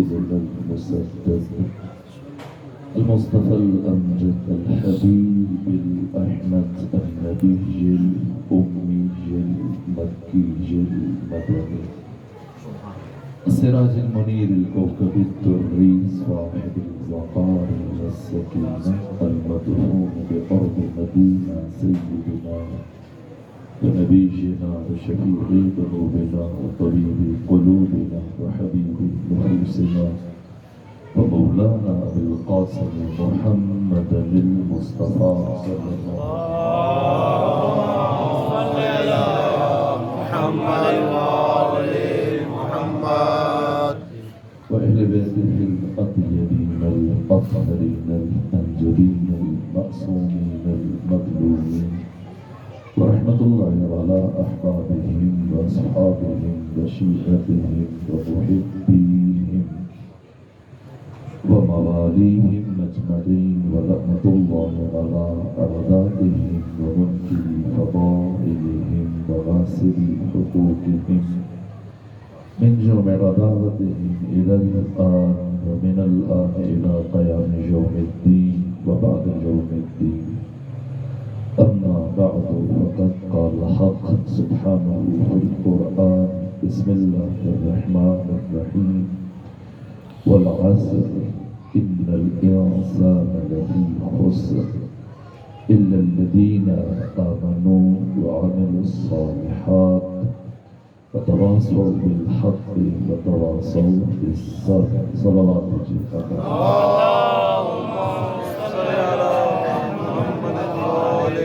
رسولنا المسدد المصطفى الأمجد الحبيب الأحمد النبي الأمي المكي المدني السراج المنير الكوكب الدري صاحب الوقار والسكينة المدفون بأرض مدينة سيدنا ونبينا وشفيع ذنوبنا وطبيب قلوبنا وحبيب نفوسنا ومولانا أبي القاسم محمد المصطفى صلى الله عليه محمد وآل محمد وأهل بيته الأطيبين الأطهرين الأنجبين المعصومين المظلومين ورحمة الله على أحبابهم وأصحابهم وشيعتهم ومحبيهم ومواليهم أجمعين ولعنة الله على أعدائهم ومنكري فضائلهم وغاسلي حقوقهم من جمع عداوتهم إلى الآن ومن الآن إلى قيام يوم الدين وبعد يوم الدين أما بعد فقد قال الحق سبحانه في القرآن بسم الله الرحمن الرحيم والعصر إن الإنسان لفي خسر إلا الذين آمنوا وعملوا الصالحات وتواصوا بالحق وتواصوا بالصبر صلوات الجهاد اللهم صل على محمد وآل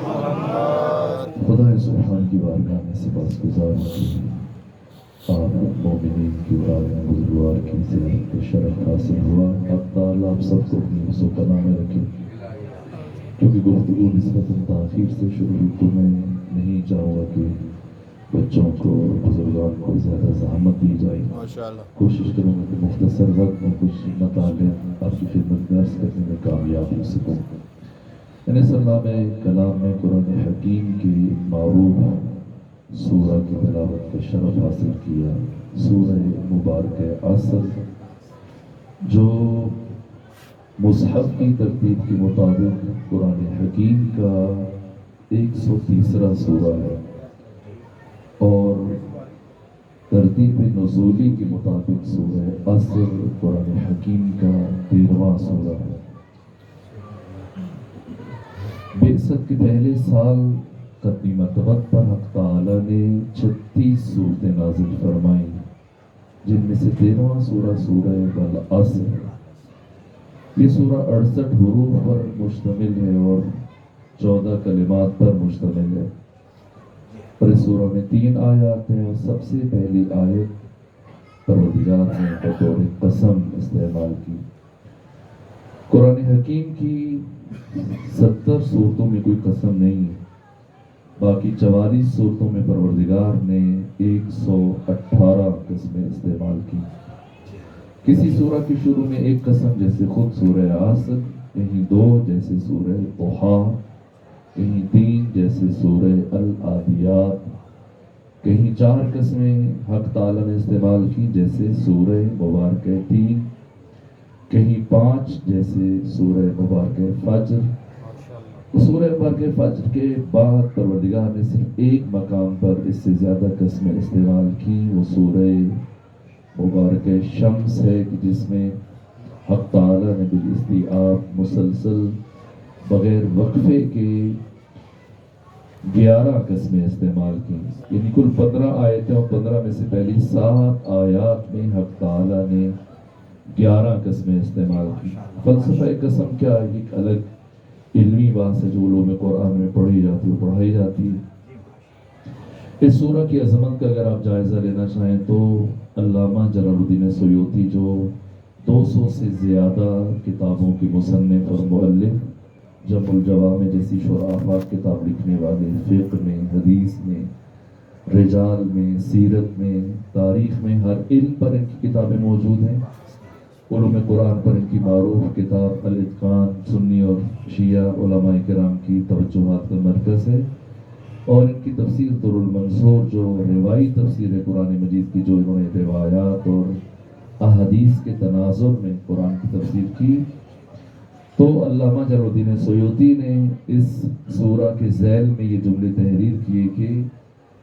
محمد خدا سبحان کی بارگاہ میں سپاسگزار ہیں آپ مومنین کی اور عالم بزرگوار کی زیارت کا شرف حاصل ہوا اب تعالیٰ آپ سب کو اپنی وسعت کا نام میں رکھیں کیونکہ گفتگو نسبتاً تاخیر سے شروع ہوئی تو میں نہیں چاہوں گا کہ بچوں کو اور بزرگان کو زیادہ زحمت دی جائے کوشش کروں گا کہ مختصر وقت میں کچھ مطالعے آپ کی خدمت میں عرض کرنے میں کامیاب ہو سکوں میں نے سلام کلام میں قرآن حکیم کی معروف سورہ کی تلاوت کا شرف حاصل کیا سورہ مبارک عصر جو مصحف کی ترتیب کے مطابق قرآن حکیم کا 130واں سورہ ہے اور ترتیب نزولی کے مطابق سورہ عصر قرآن حکیم کا 13واں سورہ ہے بعثت کے پہلے سال ختمی مرتبت پر حق تعالیٰ نے 36 صورتیں نازل فرمائیں جن میں سے 13واں سورہ سورہ والعصر یہ سورہ 68 حروف پر مشتمل ہے اور 14 کلمات پر مشتمل ہے اور اس سورہ میں 3 آیات ہیں اور سب سے پہلی آیت پروردگار نے بطور قسم استعمال کی قرآن حکیم کی 70 صورتوں میں کوئی قسم نہیں ہے باقی 44 صورتوں میں پروردگار نے 118 قسمیں استعمال کی کسی سورہ کی شروع میں ایک قسم جیسے خود سورہ عصر کہیں 2 جیسے سورہ ضحیٰ کہیں 3 جیسے سورہ العادیات کہیں 4 قسمیں حق تعالیٰ نے استعمال کی جیسے سورہ مبارک 3 کہیں 5 جیسے سورہ مبارک فجر سورہ مبارک فجر کے بعد پروردگار نے صرف ایک مقام پر اس سے زیادہ قسمیں استعمال کی وہ سورہ مبارک شمس ہے کہ جس میں حق تعالیٰ نے بالاستیعاب مسلسل بغیر وقفے کے 11 قسمیں استعمال کی یعنی کل 15 آیتیں اور 15 میں سے پہلی 7 آیات میں حق تعالیٰ نے 11 قسمیں استعمال کی فلسفہ قسم کیا ایک الگ علمی بات ہے جو علوم قرآن میں پڑھی جاتی ہے پڑھائی جاتی ہے اس سورہ کی عظمت کا اگر آپ جائزہ لینا چاہیں تو علامہ جلال الدین سیوطی جو 200 سے زیادہ کتابوں کی مصنف اور مؤلف جمع الجوامع جیسی شرافات کتاب لکھنے والے فقہ میں حدیث میں رجال میں سیرت میں تاریخ میں ہر علم پر ان کی کتابیں موجود ہیں علوم قرآن پر ان کی معروف کتاب الاتقان سنی اور شیعہ علماء کرام کی توجہات کا مرکز ہے اور ان کی تفسیر در المنصور جو روائی تفسیر ہے قرآن مجید کی جو انہوں نے روایات اور احادیث کے تناظر میں قرآن کی تفسیر کی، تو علامہ جلال الدین سیوطی نے اس سورہ کے ذیل میں یہ جملے تحریر کیے کہ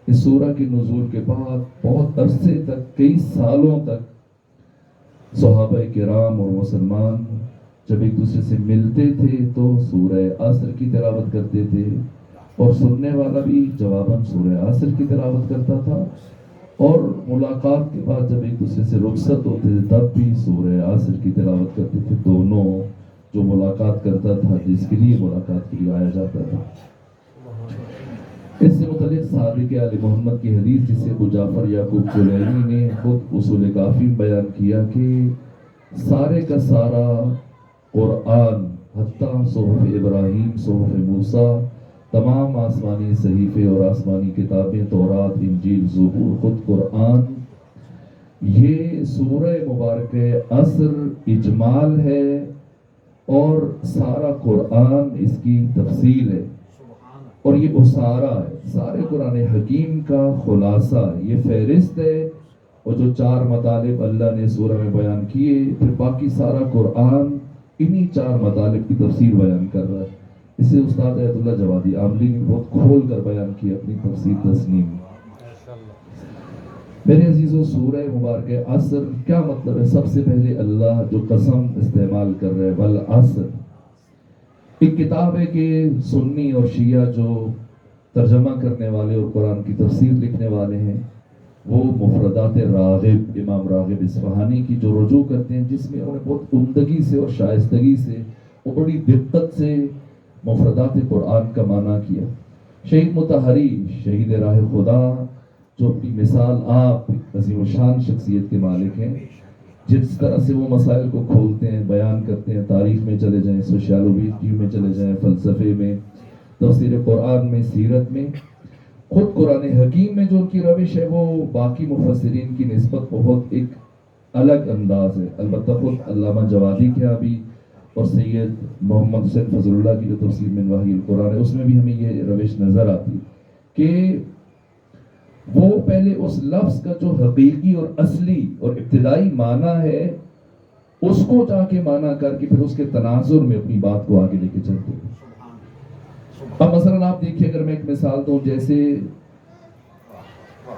اس سورہ کے نزول کے بعد بہت عرصے تک، کئی سالوں تک صحابہ کرام اور مسلمان جب ایک دوسرے سے ملتے تھے تو سورہ عصر کی تلاوت کرتے تھے، اور سننے والا بھی جواباً سورہ عصر کی تلاوت کرتا تھا، اور ملاقات کے بعد جب ایک دوسرے سے رخصت ہوتے تھے تب بھی سورہ عصر کی تلاوت کرتے تھے۔ دونوں جو ملاقات کرتا تھا، جس کے لیے ملاقات کے لیے آیا جاتا تھا۔ اس سے متعلق صادق آل محمد کی حدیث جسے ابو جعفر یعقوب کلینی نے خود اصول کافی بیان کیا کہ سارے کا سارا قرآن، حتیٰ صحف ابراہیم، صحف موسیٰ، تمام آسمانی صحیفے اور آسمانی کتابیں، تورات، انجیل، زبور، خود قرآن، یہ سورہ مبارکہ عصر اجمال ہے، اور سارا قرآن اس کی تفصیل ہے، اور یہ اسارہ ہے، سارے قرآن حکیم کا خلاصہ، یہ فہرست ہے، اور جو 4 مطالب اللہ نے سورہ میں بیان کیے، پھر باقی سارا قرآن انہی 4 مطالب کی تفسیر بیان کر رہا ہے۔ اسے استاد ایت اللہ جوادی عاملی نے بہت کھول کر بیان کی اپنی تفسیر تسنیم۔ میرے عزیزو، سورہ مبارکہ عصر کیا مطلب ہے؟ سب سے پہلے اللہ جو قسم استعمال کر رہے والعصر، ایک کتاب ہے کہ سنی اور شیعہ جو ترجمہ کرنے والے اور قرآن کی تفسیر لکھنے والے ہیں، وہ مفردات راغب، امام راغب اصفہانی کی جو رجوع کرتے ہیں، جس میں انہوں نے بہت عمدگی سے اور شائستگی سے اور بڑی دقت سے مفردات قرآن کا معنی کیا۔ شہید مطہری، شہید راہ خدا، جو اپنی مثال آپ عظیم الشان شخصیت کے مالک ہیں، جس طرح سے وہ مسائل کو کھولتے ہیں، بیان کرتے ہیں، تاریخ میں چلے جائیں، سوشیالوجی میں چلے جائیں، فلسفے میں، تفسیر قرآن میں، سیرت میں، خود قرآن حکیم میں جو ان کی روش ہے وہ باقی مفسرین کی نسبت بہت ایک الگ انداز ہے۔ البتہ خود علامہ جوادی کے ہاں بھی، اور سید محمد حسین فضل اللہ کی جو تفسیر من وحی القرآن ہے، اس میں بھی ہمیں یہ روش نظر آتی ہے کہ وہ پہلے اس لفظ کا جو حقیقی اور اصلی اور ابتدائی معنی ہے، اس کو جا کے معنی کر کے پھر اس کے تناظر میں اپنی بات کو آگے لے کے چلتے ہیں۔ اب مثلا آپ دیکھیے، اگر میں ایک مثال دوں، جیسے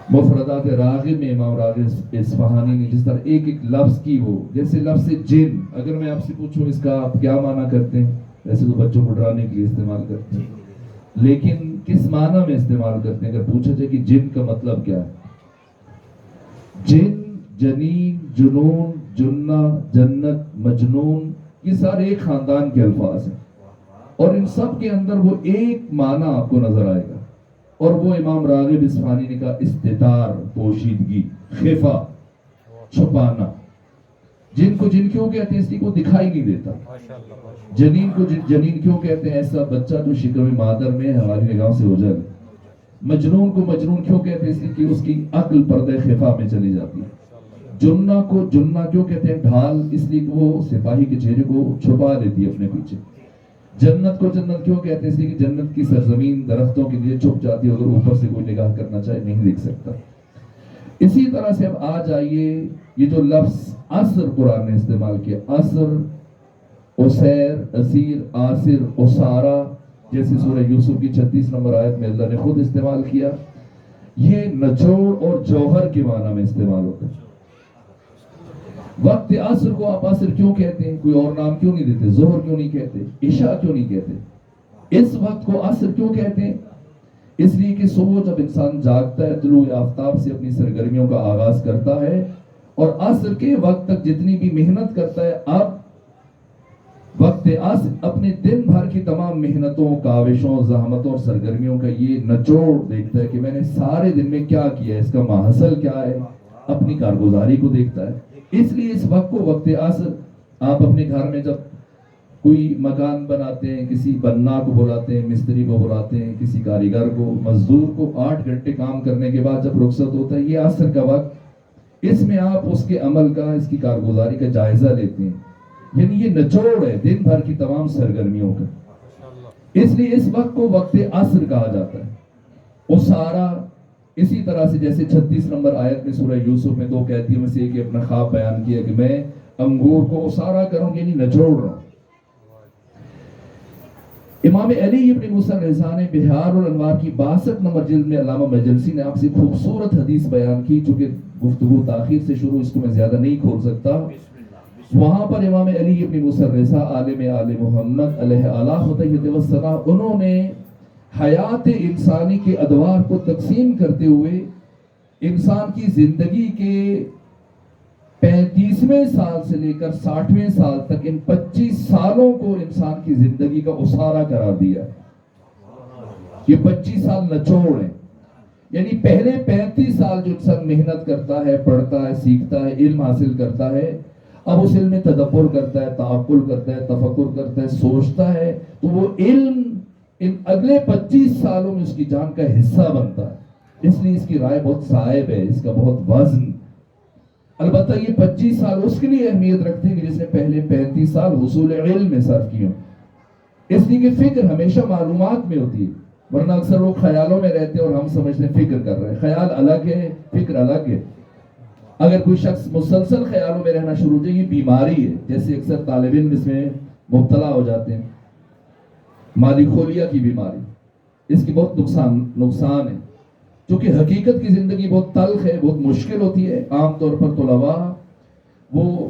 مفردات راغب میں امام راغب اصفہانی نے جس طرح ایک ایک لفظ کی، وہ جیسے لفظ جن، اگر میں آپ سے پوچھوں اس کا آپ کیا معنی کرتے ہیں، ویسے تو بچوں کو ڈرانے کے لیے استعمال کرتے ہیں، لیکن کس معنی میں استعمال کرتے ہیں؟ اگر پوچھا جائے کہ جن کا مطلب کیا ہے، جن، جنین، جنون، جنہ، جنت، مجنون، یہ سارے ایک خاندان کے الفاظ ہیں، اور ان سب کے اندر وہ ایک معنی آپ کو نظر آئے گا، اور وہ امام راغب اصفہانی نے کہا استتار، پوشیدگی، خفا، چھپانا۔ جن کو جن کیوں کہتے ہیں؟ اس لیے وہ دکھائی نہیں دیتا۔ جنین کو جنین کیوں کہتے ہیں؟ ایسا بچہ جو شکم مادر میں ہماری نگاہوں سے اوجھل ہے۔ مجنون کو مجنون کیوں کہتے ہیں؟ اس لیے کہ اس کی عقل پردہ خفا میں چلی جاتی ہے۔ جنہ کو جنہ کیوں کہتے ہیں؟ ڈھال، اس لیے کہ وہ سپاہی کے چہرے کو چھپا لیتی ہے اپنے پیچھے۔ جنت کو جنت کیوں کہتے ہیں؟ اس لیے کہ جنت کی سرزمین درختوں کے لیے چھپ جاتی ہے، اگر اوپر سے کوئی نگاہ کرنا چاہے نہیں دیکھ سکتا۔ اسی طرح سے اب آ جائیے، یہ جو لفظ عصر قرآن نے استعمال کیا، عصر، اسیر، اسیر، آصر، اسارہ، جیسے سورہ یوسف کی 36 نمبر آیت میں اللہ نے خود استعمال کیا، یہ نچوڑ اور جوہر کے معنی میں استعمال ہوتا ہے۔ وقت عصر کو آپ عصر کیوں کہتے ہیں؟ کوئی اور نام کیوں نہیں دیتے؟ ظہر کیوں نہیں کہتے؟ عشاء کیوں نہیں کہتے؟ اس وقت کو عصر کیوں کہتے ہیں؟ اس لیے کہ صبح جب انسان جاگتا ہے، طلوع آفتاب سے اپنی سرگرمیوں کا آغاز کرتا ہے، اور عصر کے وقت تک جتنی بھی محنت کرتا ہے، اب وقت عصر اپنے دن بھر کی تمام محنتوں، کاوشوں، زحمتوں اور سرگرمیوں کا یہ نچوڑ دیکھتا ہے کہ میں نے سارے دن میں کیا کیا ہے، اس کا محصل کیا ہے، اپنی کارگزاری کو دیکھتا ہے۔ اس لیے اس وقت کو وقت عصر، آپ اپنے گھر میں جب کوئی مکان بناتے ہیں، کسی بنا کو بلاتے ہیں، مستری کو بلاتے ہیں، کسی کاریگر کو، مزدور کو، 8 گھنٹے کام کرنے کے بعد جب رخصت ہوتا ہے، یہ عصر کا وقت، اس میں آپ اس کے عمل کا، اس کی کارگزاری کا جائزہ لیتے ہیں، یعنی یہ نچوڑ ہے دن بھر کی تمام سرگرمیوں کا۔ اس لیے اس وقت کو وقت عصر کہا جاتا ہے۔ اسارہ، اسی طرح سے جیسے 36 نمبر آیت میں سورہ یوسف میں 2 قیدیوں میں سے ایک اپنا خواب بیان کیا کہ میں انگور کو اسارا کروں یعنی نچوڑ رہا ہوں. امام علی ابن موسیٰ رضا نے بہار الانوار کی 62 نمبر جلد میں علامہ مجلسی نے آپ سے خوبصورت حدیث بیان کی، چونکہ گفتگو تاخیر سے شروع، اس کو میں زیادہ نہیں کھول سکتا. وہاں پر امام علی ابن موسیٰ رضا عالم آل محمد علیہ الصلوۃ، انہوں نے حیات انسانی کے ادوار کو تقسیم کرتے ہوئے انسان کی زندگی کے 35ویں سال سے لے کر 60ویں سال تک ان 25 سالوں کو انسان کی زندگی کا اسارہ قرار دیا. یہ 25 سال نچوڑ ہیں، یعنی پہلے 35 سال جو انسان محنت کرتا ہے، پڑھتا ہے، سیکھتا ہے، علم حاصل کرتا ہے، اب اس علم میں تدبر کرتا ہے، تعقل کرتا ہے، تفکر کرتا ہے، سوچتا ہے، تو وہ علم ان اگلے 25 سالوں میں اس کی جان کا حصہ بنتا ہے. اس لیے اس کی رائے بہت صائب ہے، اس کا بہت وزن. البتہ یہ 25 سال اس کے لیے اہمیت رکھتے ہیں کہ جس نے پہلے 35 سال حصول علم میں صرف کیے ہوں. اس لیے کہ فکر ہمیشہ معلومات میں ہوتی ہے، ورنہ اکثر لوگ خیالوں میں رہتے ہیں اور ہم سمجھتے ہیں فکر کر رہے ہیں. خیال الگ ہے، فکر الگ ہے. اگر کوئی شخص مسلسل خیالوں میں رہنا شروع ہو جائے، یہ بیماری ہے. جیسے اکثر طالب علم اس میں مبتلا ہو جاتے ہیں، مالی کھولیا کی بیماری، اس کی بہت نقصان ہے. کیونکہ حقیقت کی زندگی بہت تلخ ہے، بہت مشکل ہوتی ہے. عام طور پر طلباء وہ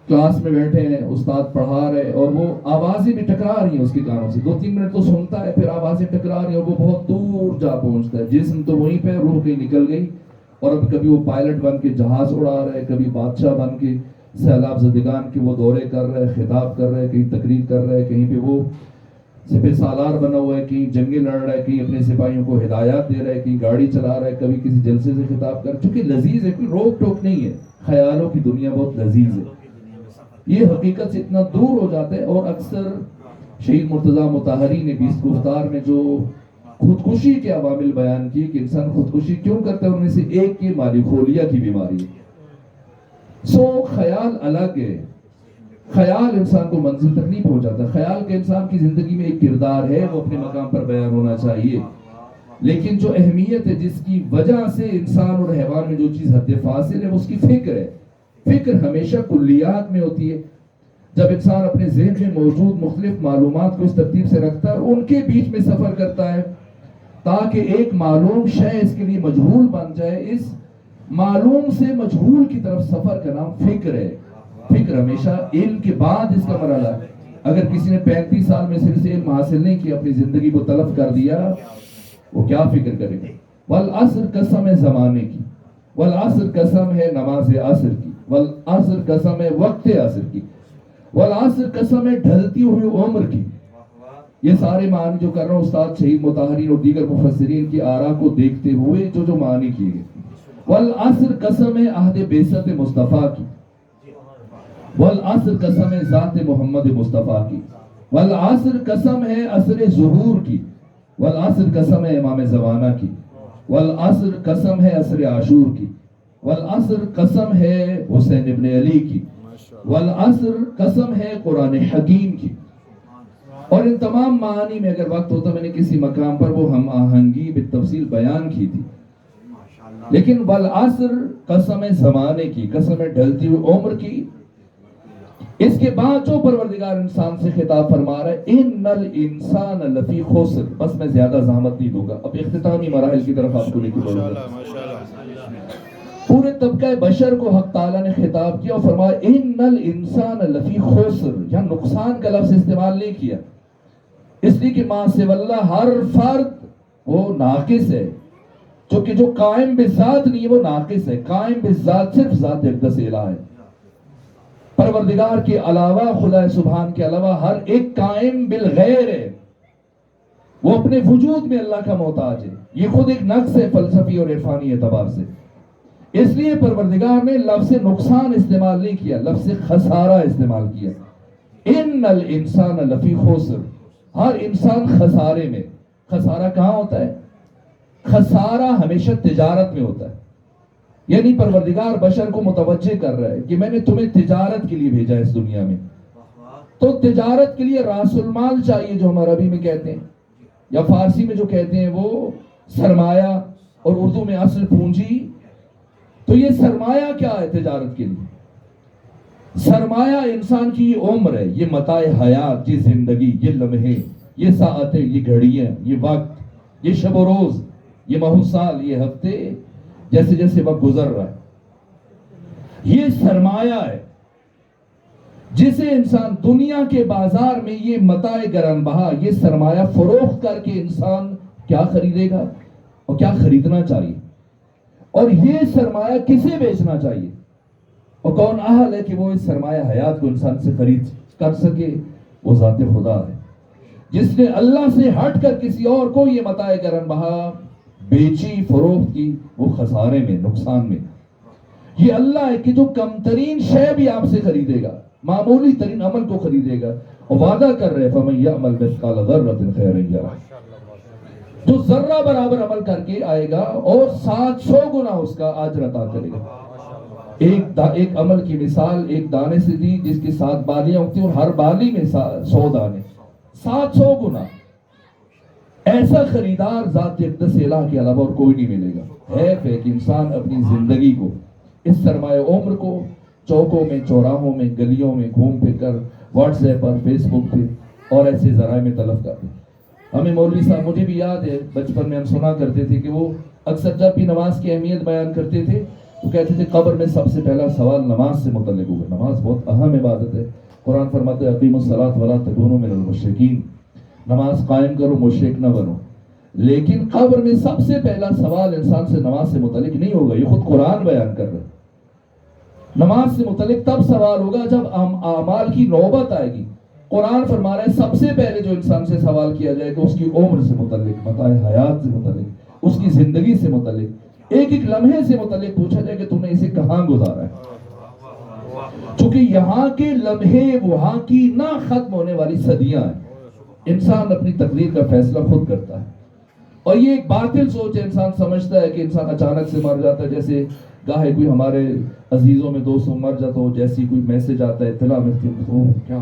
کلاس میں بیٹھے ہیں، استاد پڑھا رہے اور وہ آوازیں بھی ٹکرا رہی ہیں اس کے کانوں سے. 2-3 منٹ تو سنتا ہے، پھر آوازیں ٹکرا رہی ہیں اور وہ بہت دور جا پہنچتا ہے. جسم تو وہیں پہ، روح کہیں نکل گئی. اور اب کبھی وہ پائلٹ بن کے جہاز اڑا رہے، کبھی بادشاہ بن کے سیلاب زدگان کے وہ دورے کر رہے، خطاب کر رہے، کہیں تقریر کر رہے، کہیں پہ وہ سپہ سالار بنا ہوا ہے، کہیں جنگیں لڑ رہا ہے، کہیں اپنے سپاہیوں کو ہدایات دے رہا ہے، کہیں گاڑی چلا رہا ہے، کبھی کسی جلسے سے خطاب کر. چونکہ لذیذ ہے، کوئی روک ٹوک نہیں ہے. خیالوں کی دنیا بہت لذیذ ہے. یہ حقیقت سے اتنا دور ہو جاتا ہے. اور اکثر شہید مرتضیٰ مطہری نے 20 گفتار میں جو خودکشی کے عوامل بیان کیے کہ انسان خودکشی کیوں کرتا ہے، ان میں سے ایک یہ مالی کھولیا کی بیماری ہے. خیال الگ ہے. خیال انسان کو منزل تک نہیں پہنچاتا. خیال کے انسان کی زندگی میں ایک کردار ہے، وہ اپنے مقام پر بیان ہونا چاہیے. لیکن جو اہمیت ہے، جس کی وجہ سے انسان اور حیوان میں جو چیز حد فاصل ہے، وہ اس کی فکر ہے. فکر ہمیشہ کلیات میں ہوتی ہے. جب انسان اپنے ذہن میں موجود مختلف معلومات کو اس ترتیب سے رکھتا ہے، ان کے بیچ میں سفر کرتا ہے تاکہ ایک معلوم شے اس کے لیے مجہول بن جائے. اس معلوم سے مجہول کی طرف سفر کا نام فکر ہے. فکر ہمیشہ علم کے بعد اس کا مرحلہ ہے. اگر کسی نے 35 سال میں صرف علم حاصل نہیں کیا، اپنی زندگی کو تلف کر دیا، وہ کیا فکر کرے گا؟ والعصر قسم ہے زمانے کی، والعصر قسم ہے نماز عصر کی، والعصر قسم ہے وقت عصر کی، والعصر قسم ہے ڈھلتی ہوئی عمر کی. یہ سارے معنی جو کر رہا ہوں استاد شہید مطہری اور دیگر مفسرین کی آراء کو دیکھتے ہوئے جو معنی کیے گئے. والعصر قسم ہے عہد بعثت مصطفیٰ کی، والعصر قسم ہے ذات محمد مصطفیٰ کی، والعصر قسم ہے عصر ظہور کی، والعصر قسم ہے امام زمانہ کی، والعصر قسم ہے عصر عاشور کی، والعصر قسم ہے حسین ابن علی کی، والعصر قسم ہے قرآن حکیم کی. اور ان تمام معانی میں اگر وقت ہوتا میں نے کسی مقام پر وہ ہم آہنگی بالتفصیل بیان کی تھی. لیکن والعصر قسم ہے زمانے کی، قسم ہے ڈھلتی ہوئی عمر کی. اس کے بعد جو پروردگار انسان سے خطاب فرما رہا ہے، ان الانسان لفی خسر. بس میں زیادہ زحمت نہیں دوں گا، اب اختتامی مراحل کی طرف آپ کو لے کے بڑھوں گا. پورے طبقہ بشر کو حق تعالیٰ نے خطاب کیا اور فرمایا ان الانسان لفی خسر. یہاں نقصان کا لفظ استعمال نہیں کیا، اس لیے کہ ما سوی اللہ ہر فرد وہ ناقص ہے. چونکہ جو قائم بذات نہیں ہے وہ ناقص ہے. قائم بذات صرف ذات اقدس الہ ہے. پروردگار کے علاوہ، خدا سبحان کے علاوہ ہر ایک قائم بالغیر ہے. وہ اپنے وجود میں اللہ کا محتاج ہے. یہ خود ایک نقص ہے فلسفی اور عرفانی اعتبار سے. اس لیے پروردگار نے لفظ نقصان استعمال نہیں کیا، لفظ خسارہ استعمال کیا. ان الانسان لفی خسر. ہر انسان خسارے میں. خسارہ کہاں ہوتا ہے؟ خسارہ ہمیشہ تجارت میں ہوتا ہے. یعنی پروردگار بشر کو متوجہ کر رہا ہے کہ میں نے تمہیں تجارت کے لیے بھیجا اس دنیا میں. تو تجارت کے لیے راس المال چاہیے، جو ہم عربی میں کہتے ہیں، یا فارسی میں جو کہتے ہیں وہ سرمایہ. اور اردو میں اصل پونجی. تو یہ سرمایہ کیا ہے تجارت کے لیے؟ سرمایہ انسان کی یہ عمر ہے، یہ متاع حیات، یہ زندگی، یہ لمحے، یہ ساعتیں، یہ گھڑیاں، یہ وقت، یہ شب و روز، یہ ماہ و سال، یہ ہفتے، جیسے جیسے وقت گزر رہا ہے. یہ سرمایہ ہے جسے انسان دنیا کے بازار میں یہ متاع گران بہا، یہ سرمایہ فروخت کر کے انسان کیا خریدے گا اور کیا خریدنا چاہیے، اور یہ سرمایہ کسے بیچنا چاہیے، اور کون اہل ہے کہ وہ اس سرمایہ حیات کو انسان سے خرید کر سکے؟ وہ ذات خدا ہے جس نے اللہ سے ہٹ کر کسی اور کو یہ متاع گران بہا بیچی، فروخت کی، وہ خسارے میں، نقصان میں. یہ اللہ ہے کہ جو کم ترین شے بھی آپ سے خریدے گا، معمولی ترین عمل کو خریدے گا، اور وعدہ کر رہے فَمَن يَعْمَلْ مِثْقَالَ ذَرَّةٍ خَيْرًا يَرَهُ، جو ذرہ برابر عمل کر کے آئے گا اور 700 گنا اس کا اجر عطا کرے گا. ایک عمل کی مثال ایک دانے سے دی جس کی 7 بالیاں ہوتی ہیں، اور ہر بالی میں 100 دانے، 700 گنا. ایسا خریدار ذات اقدس الہ کے علاوہ اور کوئی نہیں ملے گا. ہے کہ انسان اپنی زندگی کو، اس سرمایہ عمر کو، چوکوں میں، چوراہوں میں، گلیوں میں گھوم پھر کر، واٹس ایپ پر، فیس بک پہ اور ایسے ذرائع میں تلف کر دیں. ہمیں مولوی صاحب، مجھے بھی یاد ہے بچپن میں ہم سنا کرتے تھے کہ وہ اکثر جب بھی نماز کی اہمیت بیان کرتے تھے تو کہتے تھے قبر میں سب سے پہلا سوال نماز سے متعلق ہوگا. نماز بہت اہم عبادت ہے. قرآن فرماتے ہیں اقیموا الصلاۃ ولا تکونوا من المشرکین، نماز قائم کرو، مشرک نہ بنو. لیکن قبر میں سب سے پہلا سوال انسان سے نماز سے متعلق نہیں ہوگا. یہ خود قرآن بیان کر رہا ہے. نماز سے متعلق تب سوال ہوگا جب اعمال کی نوبت آئے گی. قرآن فرما رہا ہے سب سے پہلے جو انسان سے سوال کیا جائے گا اس کی عمر سے متعلق، متاع حیات سے متعلق، اس کی زندگی سے متعلق، ایک ایک لمحے سے متعلق پوچھا جائے کہ تم نے اسے کہاں گزارا ہے. چونکہ یہاں کے لمحے وہاں کی نہ ختم ہونے والی صدیاں ہیں. انسان اپنی تقدیر کا فیصلہ خود کرتا ہے. اور یہ ایک باطل سوچ ہے. انسان سمجھتا ہے کہ انسان اچانک سے مر جاتا ہے. جیسے گاہے کوئی ہمارے عزیزوں میں دوستوں مر جاتا ہو، جیسی کوئی میسج آتا ہے، اطلاع ملتی ہے، تو کیا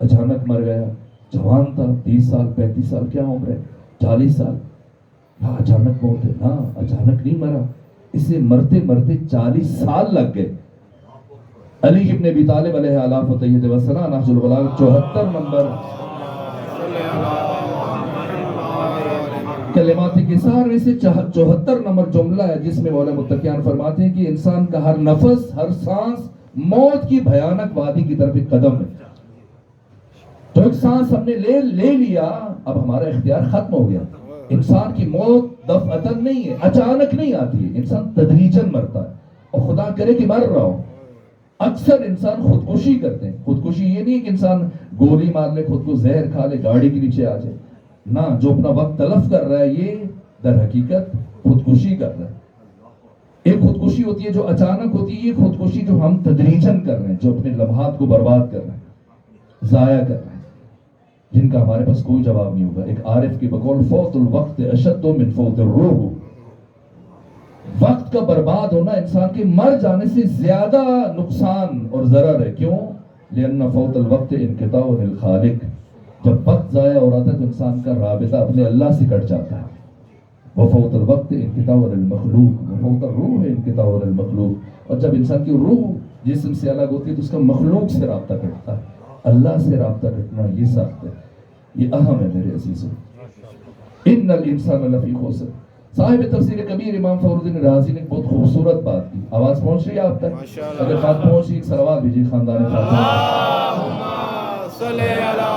اچانک مر گیا، جوان تھا، 30 سال 35 سال، کیا عمر ہے، 40 سال، ہاں اچانک موت ہے. ہاں اچانک نہیں مرا، اسے مرتے مرتے 40 سال لگ گئے. علی ابن ابی طالب علیہ آلاف و طیب وسلام نہج البلاغہ 74 نمبر کلمات قصار میں سے 74 نمبر جملہ ہے جس میں مولا متقیان فرماتے ہیں کہ انسان کا ہر نفس، ہر سانس موت کی بھیانک وادی کی طرف ایک قدم ہے. تو ایک سانس ہم نے لے لیا، اب ہمارا اختیار ختم ہو گیا. انسان کی موت دفعتاً نہیں ہے، اچانک نہیں آتی ہے. انسان تدریجاً مرتا ہے. اور خدا کرے کہ مر رہا ہو. اکثر انسان خودکشی کرتے ہیں. خودکشی یہ نہیں کہ انسان گولی مار لے، خود کو زہر کھا لے، گاڑی کے نیچے آ جائے. نہ، جو اپنا وقت تلف کر رہا ہے یہ در حقیقت خودکشی کر رہا ہے. ایک خودکشی ہوتی ہے جو اچانک ہوتی ہے، یہ خودکشی جو ہم تدریجاً کر رہے ہیں، جو اپنے لمحات کو برباد کر رہے ہیں، ضائع کر رہے ہیں، جن کا ہمارے پاس کوئی جواب نہیں ہوگا. ایک عارف کے بقول فوت الوقت اشد من فوت الروح، وقت کا برباد ہونا انسان کے مر جانے سے زیادہ نقصان اور ضرر ہے. کیوں؟ لأن فوت الوقت انقطاع للخالق. جب وقت ضائع ہو رہا تھا تو انسان کا رابطہ اپنے اللہ سے کٹ جاتا ہے. وفوت الوقت انقطاع للمخلوق، وفوت الروح انقطاع للمخلوق. اور جب انسان کی روح جسم سے الگ ہوتی ہے تو اس کا مخلوق سے رابطہ کٹتا ہے. اللہ سے رابطہ کٹنا یہ سخت ہے، یہ اہم ہے میرے عزیزوں. ان الانسان لفی خسر. صاحب تفسیر کبیر امام فخر الدین رازی نے بہت خوبصورت بات کی. آواز پہنچ رہی ہے آپ تک؟ اگر بات پہنچ رہی، ایک صلوات بھیجیے خاندان فاطمہ. اللہم صلی علی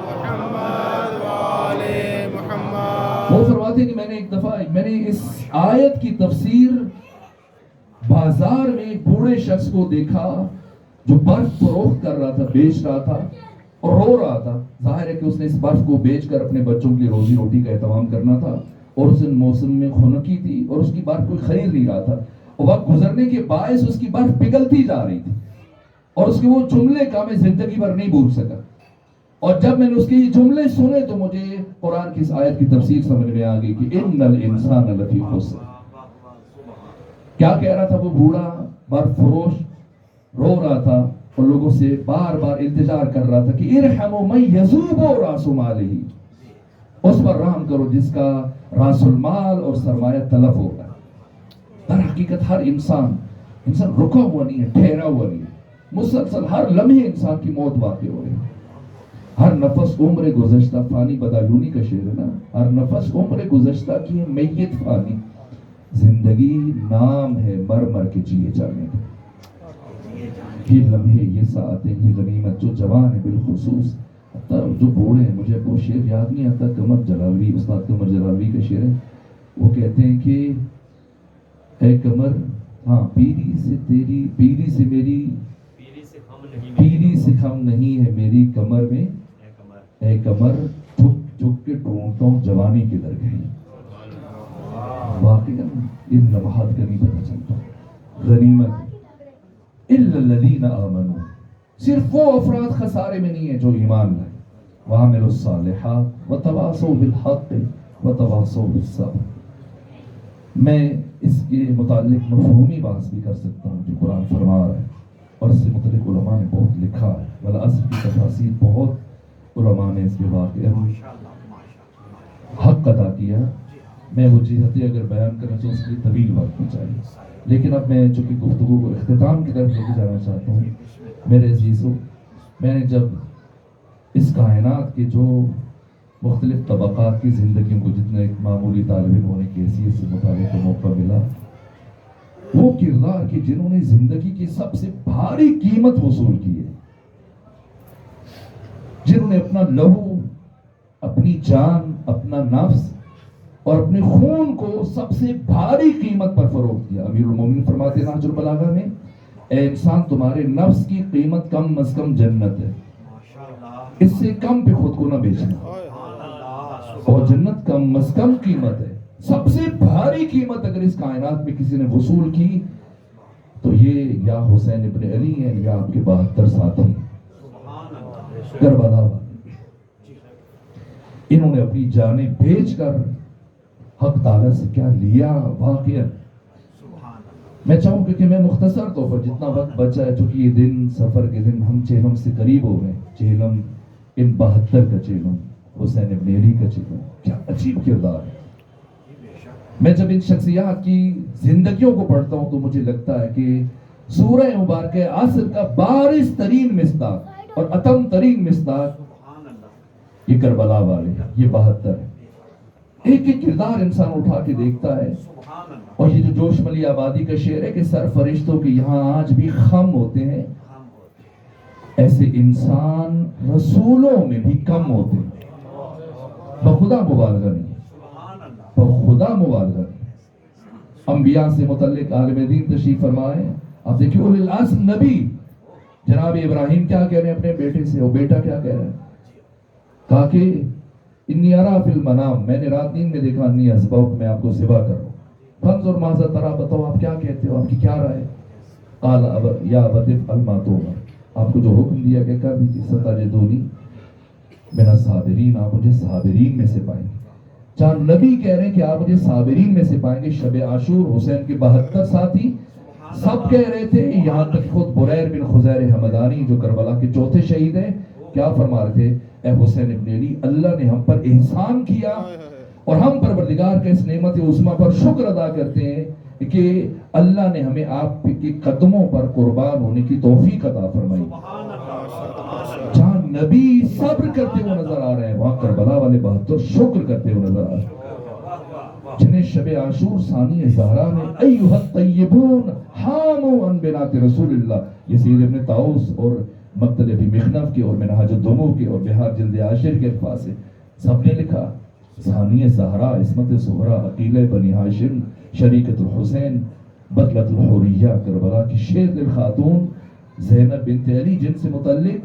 محمد وآل محمد. وہ فرماتے ہیں کہ میں نے ایک دفعہ اس آیت کی تفسیر بازار میں ایک بوڑھے شخص کو دیکھا جو برف فروخت کر رہا تھا، بیچ رہا تھا اور رو رہا تھا. ظاہر ہے کہ اس نے اس برف کو بیچ کر اپنے بچوں کے لیے روزی روٹی کا اہتمام کرنا تھا، اور اس موسم میں خنکی تھی اور اس کی برف کوئی خرید نہیں رہا تھا. اور وقت گزرنے کے باعث اس کی برف پگھلتی جا رہی تھی، اور اس کے وہ جملے کا میں زندگی بھر نہیں بھول سکا. اور جب میں نے اس کے یہ جملے سنے تو مجھے قرآن کی اس آیت کی تفسیر سمجھ میں آ گئی کہ ان الانسان لفی خسر. کیا کہہ رہا تھا وہ بوڑھا برف فروش؟ رو رہا تھا اور لوگوں سے بار بار التجا کر رہا تھا کہ ارحموا من یذوب راس مالہ، اس پر رحم کرو جس کا راس المال اور سرمایہ تلف ہو رہا ہے. در حقیقت ہر انسان رکا ہوا نہیں ہے، ٹھہرا ہوا نہیں ہے، مسلسل ہر لمحے انسان کی موت واقع ہو رہی ہے۔ ہر نفس عمر گزشتہ فانی، بدایونی کا شعر ہے نا، ہر نفس عمر گزشتہ کی ہے میت فانی، زندگی نام ہے مر مر کے جیے جانے کا۔ یہ لمحے، یہ ساعتیں، یہ غنیمت، جو جوان ہے بالخصوص، جو بوڑھے ہیں، مجھے وہ شعر یاد نہیں آتا، قمر جلالی، استاد قمر جلالی کا شعر ہے، وہ کہتے ہیں کہ اے قمر، ہاں، پیری سے تیری، پیری سے میری، پیری سے خم نہیں ہے میری کمر میں، اے قمر جھک جھک کے ڈھونڈتا ہوں جوانی کدھر گئی۔ واقعی ان لمحات کا نہیں پتہ چلتا۔ غنیمت الا الذین آمنوا، صرف وہ افراد خسارے میں نہیں ہیں جو ایمان لائے، وعملوا الصالحات وتواصوا بالحق وتواصوا بالصبر۔ میں اس کے متعلق مفہومی بحث بھی کر سکتا ہوں جو قرآن فرما رہا ہے، اور اس سے متعلق علماء نے بہت لکھا ہے، والعصر کی تفاصیر بہت علماء نے اس کے واقعہ حق ادا کیا۔ میں وہ چیزیں اگر بیان کرنا چاہوں اس کے لیے طویل وقت بھی چاہیے، لیکن اب میں چونکہ گفتگو کو اختتام کی طرف لے کے جانا چاہتا ہوں۔ میرے عزیزوں، میں نے جب اس کائنات کے جو مختلف طبقات کی زندگیوں کو جتنا ایک معمولی طالب علم ہونے کی حیثیت سے مطالعے کا موقع ملا، وہ کردار کہ جنہوں نے زندگی کی سب سے بھاری قیمت وصول کی ہے، جنہوں نے اپنا لہو، اپنی جان، اپنا نفس اور اپنے خون کو سب سے بھاری قیمت پر فروخت کیا۔ امیر المومنین فرماتے ہیں نہج البلاغہ میں، اے انسان، تمہارے نفس کی قیمت کم از کم جنت ہے، اس سے کم پہ خود کو نہ بیچنا، اور جنت کم از کم قیمت ہے۔ سب سے بھاری قیمت اگر اس کائنات میں کسی نے وصول کی تو یہ یا حسین ابن علی ہیں یا آپ کے 72 ساتھی ہیں کربلا والے۔ انہوں نے اپنی جانیں بیچ کر حق تعالیٰ سے کیا لیا واقعہ۔ میں چاہوں گا کہ میں مختصر طور پر جتنا وقت بچا ہے، چونکہ یہ دن، سفر کے دن، ہم چہلم سے قریب ہو گئے، چہلم ان 72 کا چہلم، حسین ابن علی کا چہلم، کیا عجیب کردار ہے۔ میں جب ان شخصیات کی زندگیوں کو پڑھتا ہوں تو مجھے لگتا ہے کہ سورہ مبارکہ عصر کا بارز ترین مصداق اور اتم ترین مصداق یہ کربلا والے، یہ 72 ہے۔ ایک ایک کردار انسان اٹھا کے دیکھتا ہے، اور یہ جو جوش ملی آبادی کا شعر ہے کہ سر فرشتوں کے یہاں آج بھی خم ہوتے ہیں، ایسے انسان رسولوں میں بھی کم ہوتے ہیں۔ بخدا مبالغہ نہیں، بخدا مبالغہ نہیں۔ انبیاء سے متعلق عالم دین تشریف فرمائے، آپ دیکھیں اولی العزم نبی جناب ابراہیم کیا کہہ رہے ہیں اپنے بیٹے سے، وہ بیٹا کیا کہہ رہا ہے؟ کہا کہ انی ارا فی المنام، میں نے رات نیند میں دیکھا، انی اذبحک، میں آپ کو ذبح کر رہا ہوں۔ فانظر ماذا تری، بتاؤ آپ کیا کہتے ہو، آپ کی کیا رائے؟ قال یا ابت افعل ما تؤمر، آپ کو جو حکم دیا کہ کر دیجیے، ستجدونی من الصابرین، آپ مجھے صابرین میں سے پائیں گے۔ چاند نبی کہہ رہے ہیں کہ آپ مجھے صابرین میں سے پائیں گے۔ شب عاشور حسین کے 72 ساتھی سب کہہ رہے تھے، یہاں تک خود بریر بن خزیر حمدانی جو کربلا کے چوتھے شہید ہیں، کیا فرما رہے تھے؟ اے حسین ابن علی، اللہ نے ہم پر احسان کیا اور ہم پروردگار کے اس نعمت عظمیٰ پر شکر ادا کرتے ہیں کہ اللہ نے ہمیں آپ کے قدموں پر قربان ہونے کی توفیق عطا فرمائی۔ جہاں نبی صبر کرتے ہوئے نظر آ رہے ہیں، وہاں کربلا والے 72 شکر کرتے ہوئے نظر آ رہے ہیں، جنہیں شب عاشور ثانی زہرا نے ایھا الطیبون حاموا عن بنات رسول اللہ، یزید ابن طاؤس اور مقتل ابی مخنف کے اور منہاج الدموع کے اور بہار جلد عاشر کے الفاظ سے سب نے لکھا، ثانی زہرا، عصمت زہرا، عقیلہ بنی ہاشم، شریکت الحسین، بطلت الحوریہ، کربلا کی شیر دل خاتون زینب بنت علی، جن سے متعلق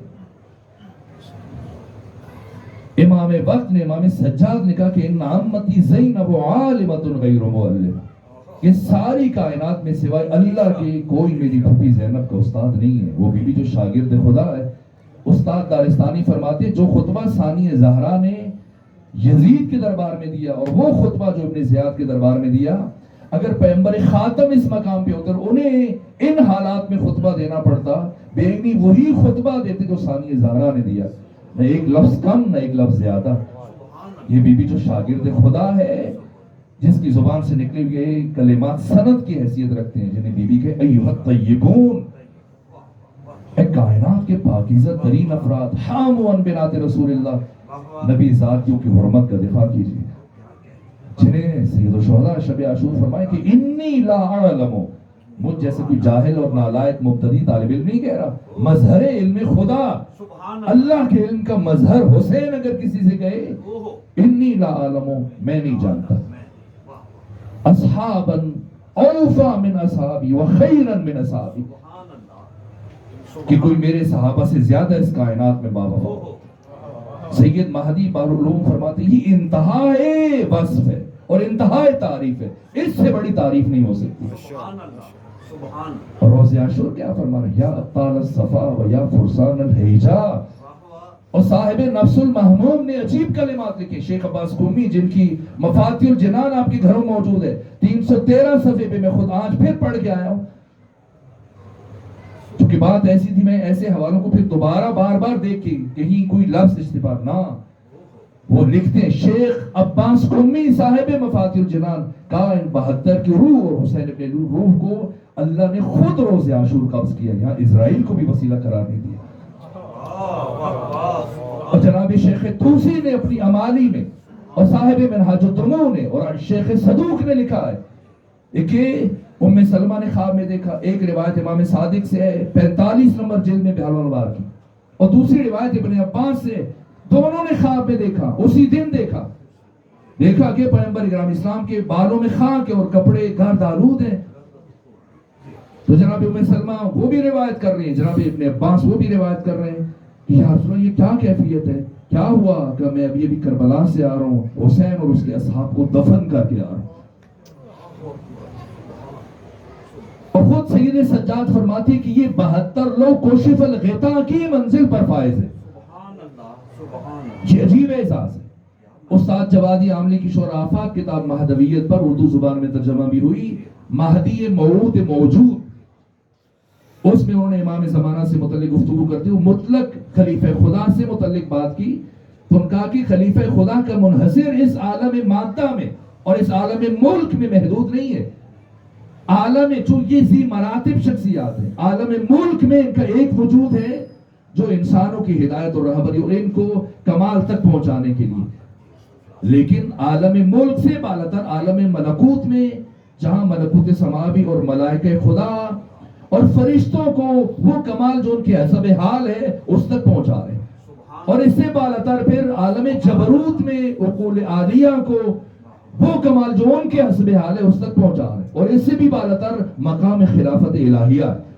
امام وقت نے، امام سجاد نے کہا کہ ان عمتی زینب عالمۃ غیر معلم، یہ ساری کائنات میں سوائے اللہ کے کوئی میری پھوپھی زینب کا استاد نہیں ہے۔ وہ بیوی جو شاگرد خدا ہے، استاد دارستانی فرماتے جو خطبہ ثانی زہرا نے یزید کے دربار میں دیا اور وہ خطبہ جو ابن زیاد کے دربار میں دیا، اگر پیغمبر خاتم اس مقام پہ ہوتے اور انہیں ان حالات میں خطبہ دینا پڑتا، بے علمی وہی خطبہ دیتے جو ثانی زہرا نے دیا، نہ ایک لفظ کم نہ ایک لفظ زیادہ۔ یہ بی بی جو شاگرد خدا ہے، جس کی زبان سے نکلے ہوئے کلمات سند کی حیثیت رکھتے ہیں، جنہیں بی بی کہ ایھا الطیبون، اے کائنات کے پاکیزہ ترین افراد، حاموا بنات رسول اللہ، نبی ذاتیوں کی حرمت کا دفاع کیجیے، جنہیں سید الشہداء شب عاشور فرمائے کہ انی لا اعلم، مجھ جیسے کوئی جاہل اور نالائق مبتدی طالب علم نہیں کہہ رہا، مظہر علم خدا، اللہ کے علم کا مظہر حسین اگر کسی سے کہے انی لا اعلم، میں نہیں جانتا، اصحابا اوفا من اصحابی وخیرا من اصحابی، کہ کوئی میرے صحابہ سے زیادہ اس کائنات میں بابا۔ سید مہدی بحرالعلوم فرماتے ہیں یہ انتہائی وصف ہے اور انتہائی تعریف ہے، اس سے بڑی تعریف نہیں ہو سکتی۔ اور روز عاشور کیا فرما رہے، یا ابطال الصفا و یا فرسان الحیجا، اور صاحب نفس المحموم نے عجیب کلمات لکھے، شیخ عباس قمی جن کی مفاتیح الجنان آپ کے گھروں موجود ہے، 313 صفحے پہ، میں خود آج پھر پڑھ کے آیا ہوں، چونکہ بات ایسی تھی میں ایسے حوالوں کو پھر دوبارہ بار بار دیکھ کے کہیں کوئی لفظ اشتباہ نہ، وہ لکھتے ہیں شیخ عباس قمی صاحب مفاتیح الجنان، کائن 72 کی روح اور حسین ابن روح کو اللہ نے خود روز عاشور قبض کیا، یہاں اسرائیل کو بھی وسیلہ قرار نہیں دیا۔ اور جناب شیخ طوسی نے اپنی امالی میں، اور صاحب منہاج الدموع نے، اور شیخ صدوق نے لکھا ہے کہ ام سلمہ نے خواب میں دیکھا، ایک روایت امام صادق سے ہے 45 نمبر جلد میں بہال الانوار کی، اور دوسری روایت ابن عباس سے، دونوں نے خواب میں دیکھا، اسی دن دیکھا کہ پیغمبر اکرام اسلام کے بالوں میں خاک ہے اور کپڑے گرد آلود ہیں۔ تو جناب ام سلمہ وہ بھی روایت کر رہے ہیں، جناب ابن عباس وہ بھی روایت کر رہے ہیں کہ یا رسول اللہ یہ کیا کیفیت ہے، کیا ہوا کہ میں ابھی کربلا سے آ رہا ہوں، حسین اور اس کے اصحاب کو دفن کر کے آ رہا ہوں۔ اور خود سید سجاد فرماتی کہ یہ 72 لوگ کشف الغطا کی منزل پر فائز ہیں۔ یہ عجیب احساس ہے۔ استاد جوادی عاملی کی شعر آفاق کتاب مہدویت پر اردو زبان میں ترجمہ بھی ہوئی، مہدی موعود موجود، اس میں انہوں نے امام زمانہ سے متعلق گفتگو کرتے ہوئے مطلق خلیفہ خدا سے متعلق بات کی، تو ان کہا کہ خلیفہ خدا کا منحصر اس عالم مادہ میں اور اس عالم ملک میں محدود نہیں ہے، عالم جو یہ ذی مراتب شخصیات ہیں، عالم ملک میں ان کا ایک وجود ہے جو انسانوں کی ہدایت اور رہبری اور ان کو کمال تک پہنچانے کے لیے، لیکن عالم ملک سے بالاتر عالم ملکوت میں، جہاں ملکوت سماوی اور ملائکہ خدا اور فرشتوں کو وہ کمال جو ان کے حسب حال ہے اس تک پہنچا رہے ہیں، اور اس سے بالاتر پھر عالم جبروت میں عقول عالیہ کو وہ کمال جو ان کے حسب حال ہے اس تک پہنچا رہے ہیں، اور اس سے بھی بالاتر مقام خلافت الہیہ ہے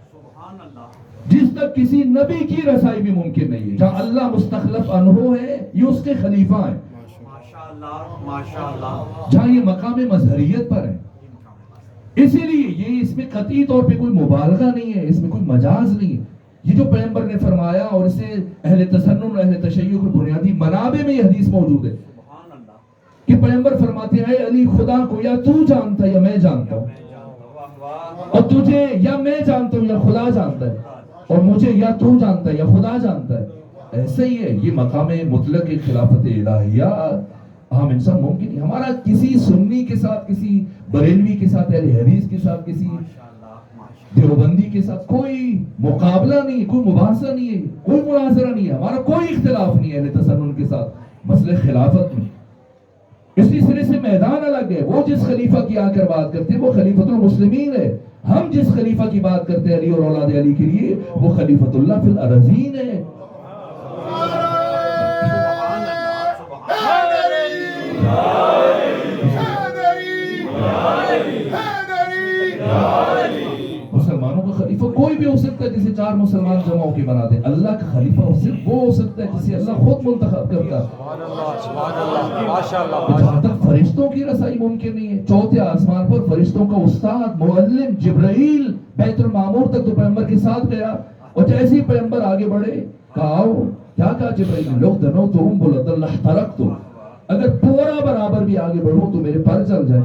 جس تک کسی نبی کی رسائی بھی ممکن نہیں ہے، جہاں اللہ مستخلف عنہ ہے، یہ اس کے خلیفہ ہیں، جہاں یہ مقام مظہریت پر ہے۔ اسی لیے یہ اس میں قطعی طور پہ کوئی مبالغہ نہیں ہے، اس میں کوئی مجاز نہیں ہے، یہ جو پیغمبر نے فرمایا، اور اسے اہل تسنن اور اہل تشیع کے بنیادی منابع میں یہ حدیث موجود ہے کہ پیغمبر فرماتے ہیں اے علی خدا کو یا تو جانتا ہے یا میں جانتا ہوں، اور تجھے یا میں جانتا ہوں یا خدا جانتا ہے، اور مجھے یا تو جانتا ہے یا خدا جانتا ہے۔ ایسے ہی ہے، یہ مقام مطلق خلافت الہیہ عام انسان ممکن نہیں۔ ہمارا کسی سنی کے ساتھ، کسی بریلوی کے ساتھ، اہل حدیث کے ساتھ، کسی دیوبندی کے ساتھ کوئی مقابلہ نہیں ہے، کوئی مباحثہ نہیں ہے، کوئی مناظرہ نہیں ہے، ہمارا کوئی اختلاف نہیں ہے اہل تسنن کے ساتھ مسئلہ خلافت میں۔ اسی سرے سے میدان الگ ہے، وہ جس خلیفہ کی آ کر بات کرتے ہیں وہ خلیفۃ المسلمین ہے، ہم جس خلیفہ کی بات کرتے ہیں علی اور اولاد علی کے لیے وہ خلیفۃ اللہ فی الارضین ہے۔ مسلمانوں کا خلیفہ کوئی بھی ہو سکتا ہے جسے 4 مسلمان جمع ہو کے بنا دیں، اللہ کا خلیفہ صرف وہ ہو سکتا ہے جسے اللہ خود منتخب کرتا ہے۔ جہاں تک فرشتوں کی رسائی ممکن نہیں ہے، چوتھے آسمان پر فرشتوں کا استاد معلم جبرائیل بیت المعمور تک تو پیغمبر کے ساتھ گیا، اور جیسے ہی پیغمبر آگے بڑھے کہا کیا کہا جبرائیل، لو دنوتہم بلد لاحترقتم، اگر پورا برابر بھی آگے بڑھو تو میرے پر چل جائے۔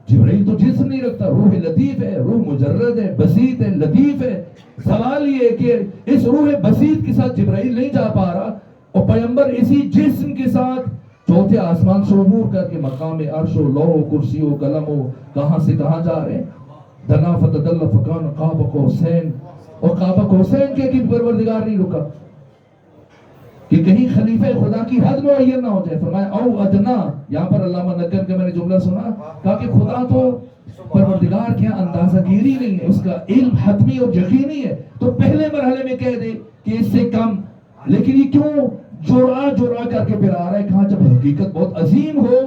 جبرائیل تو جسم نہیں رکھتا، روح لطیف ہے، روح مجرد ہے، بسیط ہے، لطیف ہے۔ سوال یہ ہے کہ اس روح بسیط کے ساتھ جبرائیل نہیں جا پا رہا، اور پیغمبر اسی جسم کے ساتھ چوتھے آسمان سے عبور کر کے مقام عرش و لوح و کرسی و قلم و کہاں سے کہاں جا رہے ہیں. دنا فتدل فکان قاب قوسین، اور قاب قوسین کے پروردگار نہیں رکا کہ کہیں خلیفہ خدا کی حد معین نہ ہو جائے. فرمایا او ادنا. یہاں پر علامہ نگر کا میں نے جملہ سنا، کہا کہ خدا تو پروردگار کیا اندازہ گیری نہیں ہے، اس کا علم حتمی اور یقینی ہے، تو پہلے مرحلے میں کہہ دے کہ اس سے کم. لیکن یہ کیوں جوڑا کر کے پھر آ رہا ہے؟ کہاں جب حقیقت بہت عظیم ہو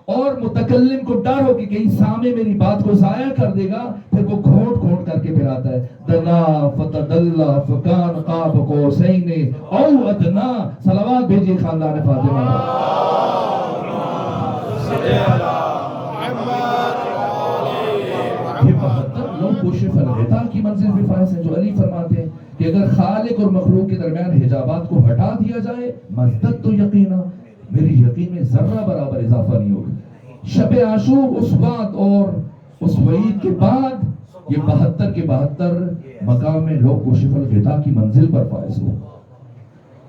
اور متکلم کو ڈر ہو کہ کہیں سامنے میری بات کو ضائع کر دے گا، پھر وہ گھونٹ کر کے پھر آتا ہے. دنا فتدلا فکان قاب قوسین او ادنا. صلوات بھیجیے خاندان فاطمہ. یہ 72 لوگ کوشف الغطا کی منزل پہ فائز ہیں، جو علی فرماتے ہیں کہ اگر خالق اور مخلوق کے درمیان حجابات کو ہٹا دیا جائے مزدد تو یقینا، میری یقین میں ذرہ برابر اضافہ نہیں ہوگا. شب عاشور اس بات اور اس وعید کے بعد یہ 72 کے 72 مقام میں لوگ کوشف الغطا کی منزل پر فائز ہو.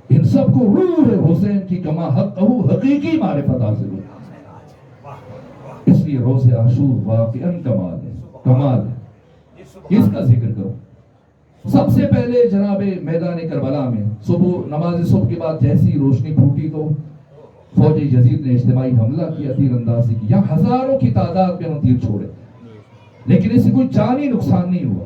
ان سب کو روح حسین کی کما حق حقیقی معرفت حاصل ہو. اس لیے روز عاشور واقعاً کمال ہے، کمال ہے. اس کا ذکر کرو. سب سے پہلے جناب میدان کربلا میں نماز صبح کے بعد جیسی روشنی پھوٹی تو فوج یزید نے اجتماعی حملہ کیا، تیر اندازی کی. یہاں ہزاروں کی تعداد میں تیر چھوڑے، لیکن اس سے کوئی جانی نقصان نہیں ہوا.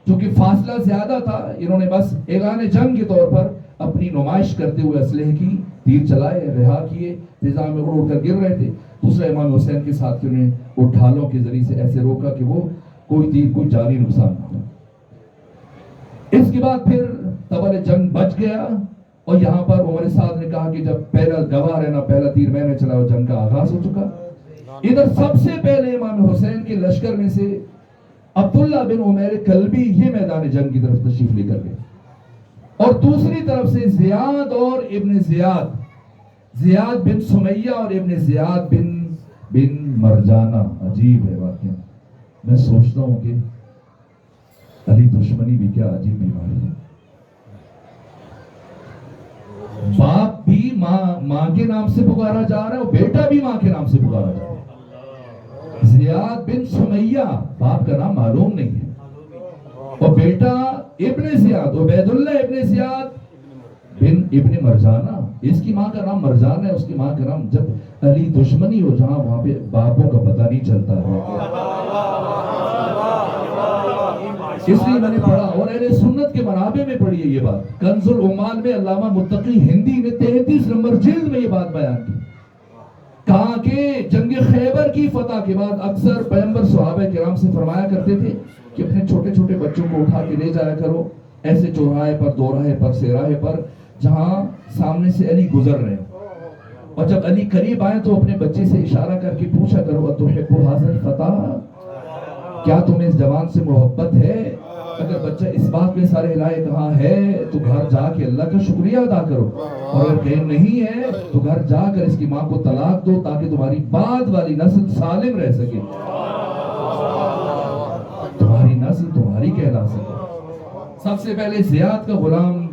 چونکہ فاصلہ زیادہ تھا، انہوں نے بس اعلان جنگ کے طور پر اپنی نمائش کرتے ہوئے اسلحے کی تیر چلائے، رہا کیے. فضا میں اڑ کر گر رہے تھے. دوسرا امام حسین کے ساتھ انہوں نے وہ ڈھالوں کے ذریعے سے ایسے روکا کہ وہ کوئی تیر کوئی جانی نقصان نہ ہو. اس کے بعد پھر طبل جنگ بچ گیا. اور یہاں پر عمر سعد نے کہا کہ جب پہلا گواہ رہنا، پہلا تیر میں نے چلا اور جنگ کا آغاز ہو چکا. ادھر سب سے پہلے امام حسین کے لشکر میں سے عبداللہ بن عمیر کلبی یہ میدان جنگ کی طرف تشریف لے کر گئے، اور دوسری طرف سے زیاد اور ابن زیاد بن سمیہ اور ابن زیاد بن مرجانہ. عجیب ہے واقعہ. میں سوچتا ہوں کہ علی دشمنی بھی کیا عجیب بیماری ہے. باپ بھی ماں کے نام سے پکارا جا رہا ہے اور بیٹا بھی ماں کے نام سے پکارا جا رہا ہے. زیاد بن سمیہ باپ کا نام معلوم نہیں ہے، اور بیٹا ابن زیاد عبید اللہ ابن زیاد بن ابن مرجانہ. اس کی ماں کا نام مرجانہ ہے، اس کی ماں کا نام. جب علی دشمنی ہو جہاں وہاں پہ باپوں کا پتہ نہیں چلتا ہے. اس لیے میں نے پڑھا اور اہل سنت کے منابع میں پڑھی ہے یہ بات. کنز العمال میں علامہ متقی ہندی نے 33 نمبر جلد میں یہ بات بیان کی. کہا کہ جنگ خیبر کی فتح کے بعد اکثر پیغمبر صحابہ کرام سے فرمایا کرتے تھے کہ اپنے چھوٹے چھوٹے بچوں کو اٹھا کے لے جایا کرو ایسے چوراہے پر، دوراہے پر، سیراہے پر جہاں سامنے سے علی گزر رہے ہیں. اور جب علی قریب آئے تو اپنے بچے سے اشارہ کر کے پوچھا کرو اتحب ھذا الفتى، کیا تمہیں اس جوان سے محبت ہے؟ اگر بچہ اس بات میں سارے ہلائے کہاں ہے تو گھر جا کے اللہ کا شکریہ ادا کرو، اور اگر کہیں نہیں ہے تو گھر جا کر اس کی ماں کو طلاق دو تاکہ تمہاری بعد والی نسل سالم رہ سکے، تمہاری نسل تمہاری کہلا سکے. سب سے پہلے زیاد کا غلام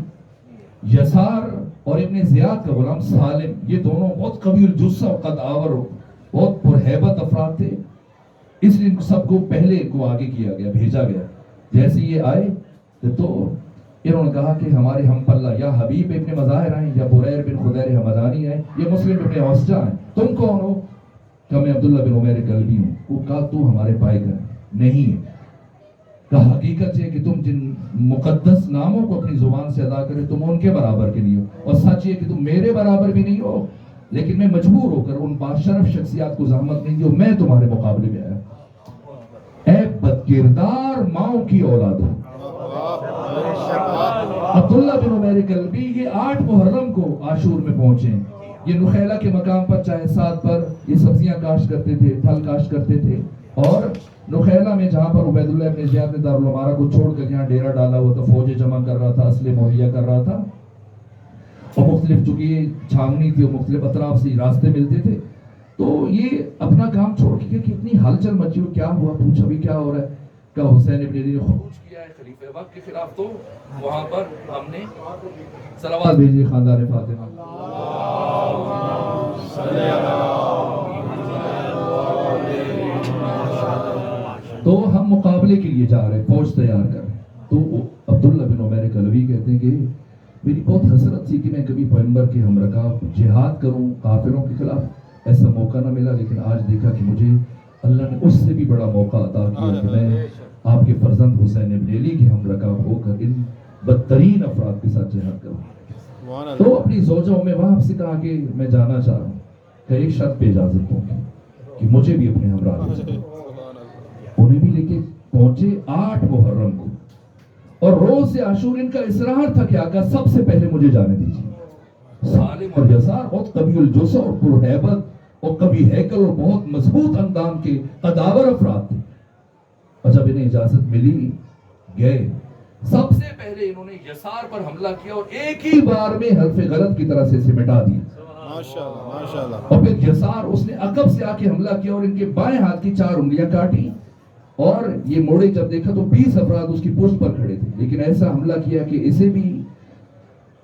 یسار اور ابن زیاد کا غلام سالم، یہ دونوں بہت قوی الجثہ و قد آور بہت پرہیبت افراد تھے. اس لیے سب کو پہلے کو آگے کیا گیا، بھیجا گیا. جیسے یہ آئے تو انہوں نے کہا کہ ہمارے ہم پلہ یا حبیب ابن مظاہر ہیں یا بریر بن خدیر حمدانی ہیں یا مسلم ابن اوسجہ ہیں. تم کون ہو؟ کہ میں عبداللہ بن عمیر کلبی ہوں. وہ کہا تو ہمارے پائے گئے نہیں ہے. کہا حقیقت یہ کہ تم جن مقدس ناموں کو اپنی زبان سے ادا کرے تم ان کے برابر کے نہیں ہو، اور سچ یہ کہ تم میرے برابر بھی نہیں ہو، لیکن میں مجبور ہو کر ان باشرف شخصیات کو زحمت نہیں دی اور میں تمہارے مقابلے میں آیا. اے بدکردار ماؤں کی اولاد ہو. عبداللہ بن عمیر کلبی یہ 8 محرم کو عاشور میں پہنچے. یہ نخیلہ کے مقام پر چاہے ساتھ پر یہ سبزیاں کاشت کرتے تھے، پھل کاشت کرتے تھے، اور نخیلہ میں جہاں پر عبید اللہ ابن زیاد نے دارالعمارہ کو چھوڑ کر یہاں ڈیرا ڈالا ہوا تھا، فوجیں جمع کر رہا تھا، اسلحے مہیا کر رہا تھا، اور مختلف چونکہ یہ چھاونی تھی اور مختلف اطراف سے راستے ملتے تھے، تو یہ اپنا کام چھوڑ کے کہ اتنی ہلچل مچی ہو، کیا ہوا؟ پوچھا بھی کیا ہو رہا ہے؟ کہ حسین ابن علی نے خروج کیا ہے خلیفہ وقت کے خلاف. تو وہاں پر ہم نے صلوات بھیجیے خاندان فاطمہ. تو ہم مقابلے کے لیے جا رہے ہیں، فوج تیار کر رہے ہیں. تو عبداللہ بن عمیر کلبی کہتے ہیں کہ میری بہت حسرت تھی کہ میں کبھی پیغمبر کے ہم رکاب جہاد کروں کافروں کے خلاف، ایسا موقع نہ ملا، لیکن آج دیکھا کہ مجھے اللہ نے اس سے بھی بڑا موقع عطا کیا کہ میں آپ کے فرزند حسین ابن علی کے ہم رکاب ہو کر ان بدترین افراد کے ساتھ جہاد کروں. تو اپنی زوجہ میں وہاں سے کہا کہ میں جانا چاہ رہا ہوں، کہ ایک شرط پہ اجازت دوں گی کہ مجھے بھی اپنے ہمراہ لے جائیں. انہیں بھی لے کے پہنچے 8 محرم کو، اور روز عاشور ان کا اصرار تھا کہ آقا سب سے پہلے مجھے جانے دیجیے. سالم اور یسار بہت قوی الجثہ اور پرہیبت اور قوی ہیکل اور بہت مضبوط اندام کے قداور افراد تھے. اور جب انہیں اجازت ملی گئے. سب سے پہلے انہوں نے یسار پر حملہ کیا اور ایک ہی بار میں حرف غلط کی طرح سے اسے مٹا دیا. ماشاءاللہ. اور پھر یسار اس نے عقب سے آ کے حملہ کیا اور ان کے بائیں ہاتھ کی 4 انگلیاں کاٹی، اور یہ موڑے جب دیکھا تو 20 افراد اس کی پشت پر کھڑے تھے، لیکن ایسا حملہ کیا کہ اسے بھی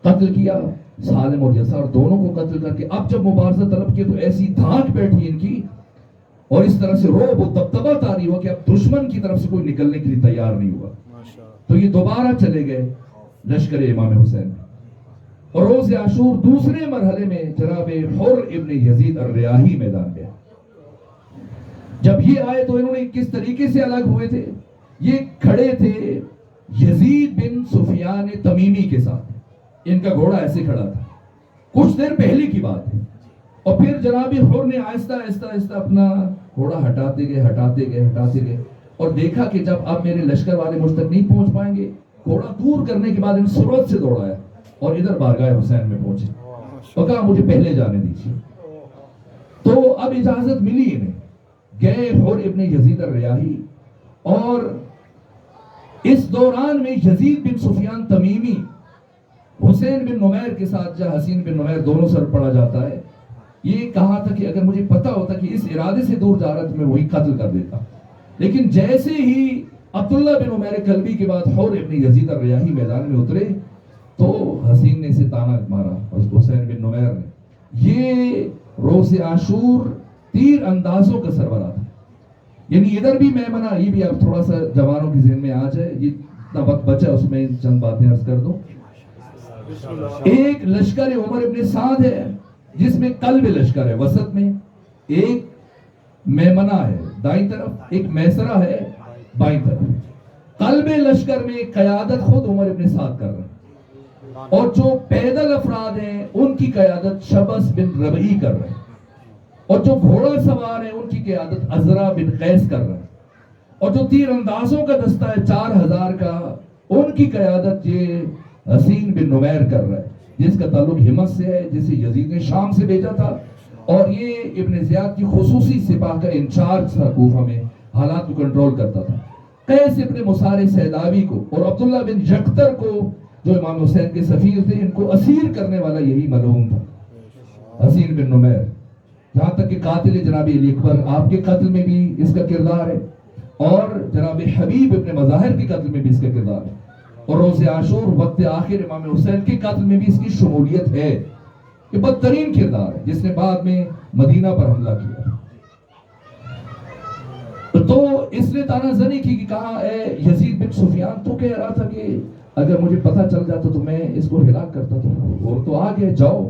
قتل کیا، سالم اور یسار دونوں کو قتل کر کے. اب جب مبارزہ طلب کیا تو ایسی دھاک بیٹھی ان کی اور اس طرح سے رعب و دبدبہ طاری ہوا کہ اب دشمن کی طرف سے کوئی نکلنے کے لیے تیار نہیں ہوا. تو یہ دوبارہ چلے گئے لشکر امام حسین. اور روز عاشور دوسرے مرحلے میں جناب حر ابن یزید الریاحی میدان میں. جب یہ آئے تو انہوں نے کس طریقے سے الگ ہوئے تھے؟ یہ کھڑے تھے یزید بن سفیان تمیمی کے ساتھ، ان کا گھوڑا ایسے کھڑا تھا، کچھ دیر پہلے کی بات ہے. اور پھر جناب حر نے آہستہ آہستہ اپنا گھوڑا ہٹاتے گئے اور دیکھا کہ جب اب میرے لشکر والے مجھ تک نہیں پہنچ پائیں گے، گھوڑا دور کرنے کے بعد ان سرعت سے دوڑایا اور ادھر بارگاہ حسین میں پہنچے اور کہا مجھے پہلے جانے دیجیے. تو اب اجازت ملی انہیں، گئے حر ابن یزید الریاحی. اور اس دوران میں یزید بن سفیان تمیمی حسین بن نمیر کے ساتھ، جہاں حسین بن نمیر دونوں سر پڑا جاتا ہے، یہ کہا تھا کہ اگر مجھے پتا ہوتا کہ اس ارادے سے دور جا رہا تو میں وہی قتل کر دیتا. لیکن جیسے ہی عبداللہ بن عمیر کلبی کے بعد حر ابن یزید الریاحی میدان میں اترے تو حسین نے اسے تانا مارا حسین بن نمیر نے. یہ روز عاشور تیر اندازوں کا سربراہ تھا. یعنی ادھر بھی میمنہ، یہ بھی اب تھوڑا سا جوانوں کی ذہن میں آ جائے، یہ اتنا وقت بچا اس میں چند باتیں عرض کر دوں. ایک لشکر عمر ابن سعد ہے جس میں قلب لشکر ہے وسط میں، ایک میمنہ ہے دائیں طرف، ایک میسرہ ہے بائیں طرف. قلب لشکر میں قیادت خود عمر ابن سعد کر رہے ہیں، اور جو پیدل افراد ہیں ان کی قیادت شبس بن ربعی کر رہے ہیں، اور جو گھوڑا سوار ہیں ان کی قیادت عزرا بن قیس کر رہے ہیں، اور جو تیر اندازوں کا دستہ ہے 4000 کا ان کی قیادت یہ حسین بن نمیر کر رہا ہے، جس کا تعلق ہمت سے ہے، جسے یزید نے شام سے بھیجا تھا. اور یہ ابن زیاد کی خصوصی سپاہ کا انچارج تھا، کوفہ میں حالات کو کنٹرول کرتا تھا. قیس ابن مسار سیداوی کو اور عبداللہ بن یقتر کو جو امام حسین کے سفیر تھے، ان کو اسیر کرنے والا یہی ملعون تھا حسین بن نمیر. یہاں تک کہ قاتل جناب علی اکبر، آپ کے قتل میں بھی اس کا کردار ہے، اور جناب حبیب ابن مظاہر کے قتل میں بھی اس کا کردار ہے، اور روز عاشور وقت آخر امام حسین کے قتل میں بھی اس کی شمولیت ہے. یہ بدترین کردار ہے جس نے بعد میں مدینہ پر حملہ کیا. تو اس نے تانا زنی کی کہ کہا اے یزید بن سفیان، تو کہہ رہا تھا کہ اگر مجھے پتہ چل جاتا تو میں اس کو ہلاک کرتا. اور تو آگے جاؤ.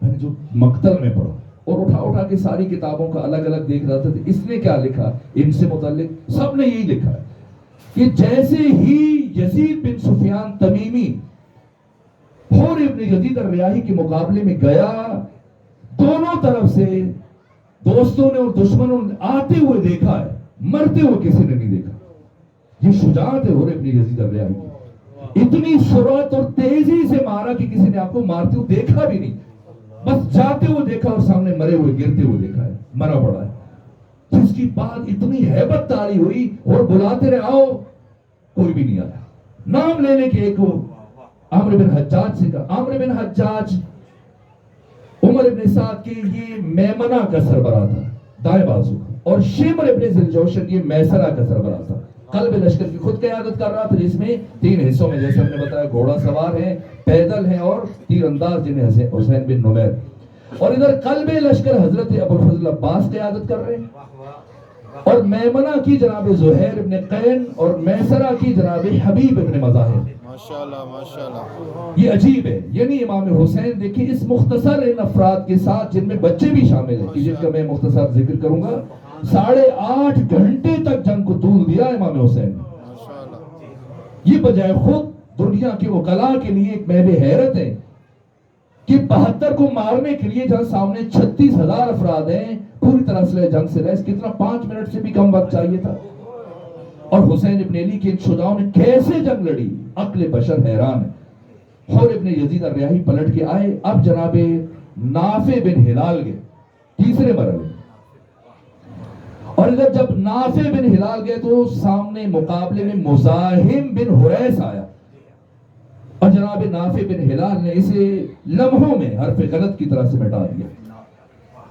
میں نے جو مقتل میں پڑھا اور اٹھا کے ساری کتابوں کا الگ الگ دیکھ رہا تھا، اس نے کیا لکھا ان سے متعلق، سب نے یہی لکھا ہے کہ جیسے ہی یزید بن سفیان تمیمی حر ابن یزید الریاحی کے مقابلے میں گیا، دونوں طرف سے دوستوں نے اور دشمنوں نے آتے ہوئے دیکھا ہے، مرتے ہوئے کسی نے نہیں دیکھا. یہ شجاعت ہے حر ابن یزید الریاحی کی. اتنی سرعت اور تیزی سے مارا کہ کسی نے آپ کو مارتے ہوئے دیکھا بھی نہیں، بس جاتے ہوئے دیکھا اور سامنے مرے ہوئے گرتے ہوئے دیکھا ہے، مرا پڑا ہے. جس کی بعد اتنی ہیبت طاری ہوئی اور بلاتے رہے آؤ، کوئی بھی نہیں آیا. نام لینے کے ایک عمرو بن حجاج سے کہا. عمرو بن حجاج عمر ابن سعد کے یہ میمنہ کا سربراہ تھا دائیں بازو کا، اور شمر ابن ذوالجوشن یہ میسرہ کا سربراہ تھا. قلب لشکر کی خود قیادت کر رہا تھا، جس میں 3 حصوں میں جیسے ہم نے بتایا گھوڑا سوار ہیں، پیدل ہیں اور تیر انداز جنہیں حسین بن نمیر. اور ادھر قلب لشکر حضرت ابو الفضل عباس قیادت کر رہے ہیں، اور میمنہ کی جناب زہیر ابن قین اور میسرہ کی جناب حبیب ابن مظاہر۔ ماشاءاللہ ماشاءاللہ۔ یہ عجیب ہے، یعنی امام حسین دیکھیں اس مختصر ان افراد کے ساتھ جن میں بچے بھی شامل ہیں کہ جن کا میں مختصر ذکر کروں گا، 8.5 گھنٹے تک جنگ کو طول دیا امام حسین نے۔ ماشاءاللہ۔ یہ بجائے خود دنیا کے وکلاء کے لیے ایک محض حیرت ہے کہ 72 کو مارنے کے لیے جہاں سامنے 36,000 افراد ہیں، پوری طرح سے جنگ سے لیس، کتنا 5 منٹ سے بھی کم وقت چاہیے تھا، اور حسین ابن علی کے ان شجاعوں نے کیسے جنگ لڑی، عقل بشر حیران ہے۔ حر ابن یزید الریاحی پلٹ کے آئے، اب جناب نافع بن ہلال گئے تیسرے مرحلے، اور ادھر جب نافع بن ہلال گئے تو سامنے مقابلے میں مزاحم بن حریث آیا، اور جناب نافع بن ہلال نے اسے لمحوں میں حرف غلط کی طرح سے مٹا دیا۔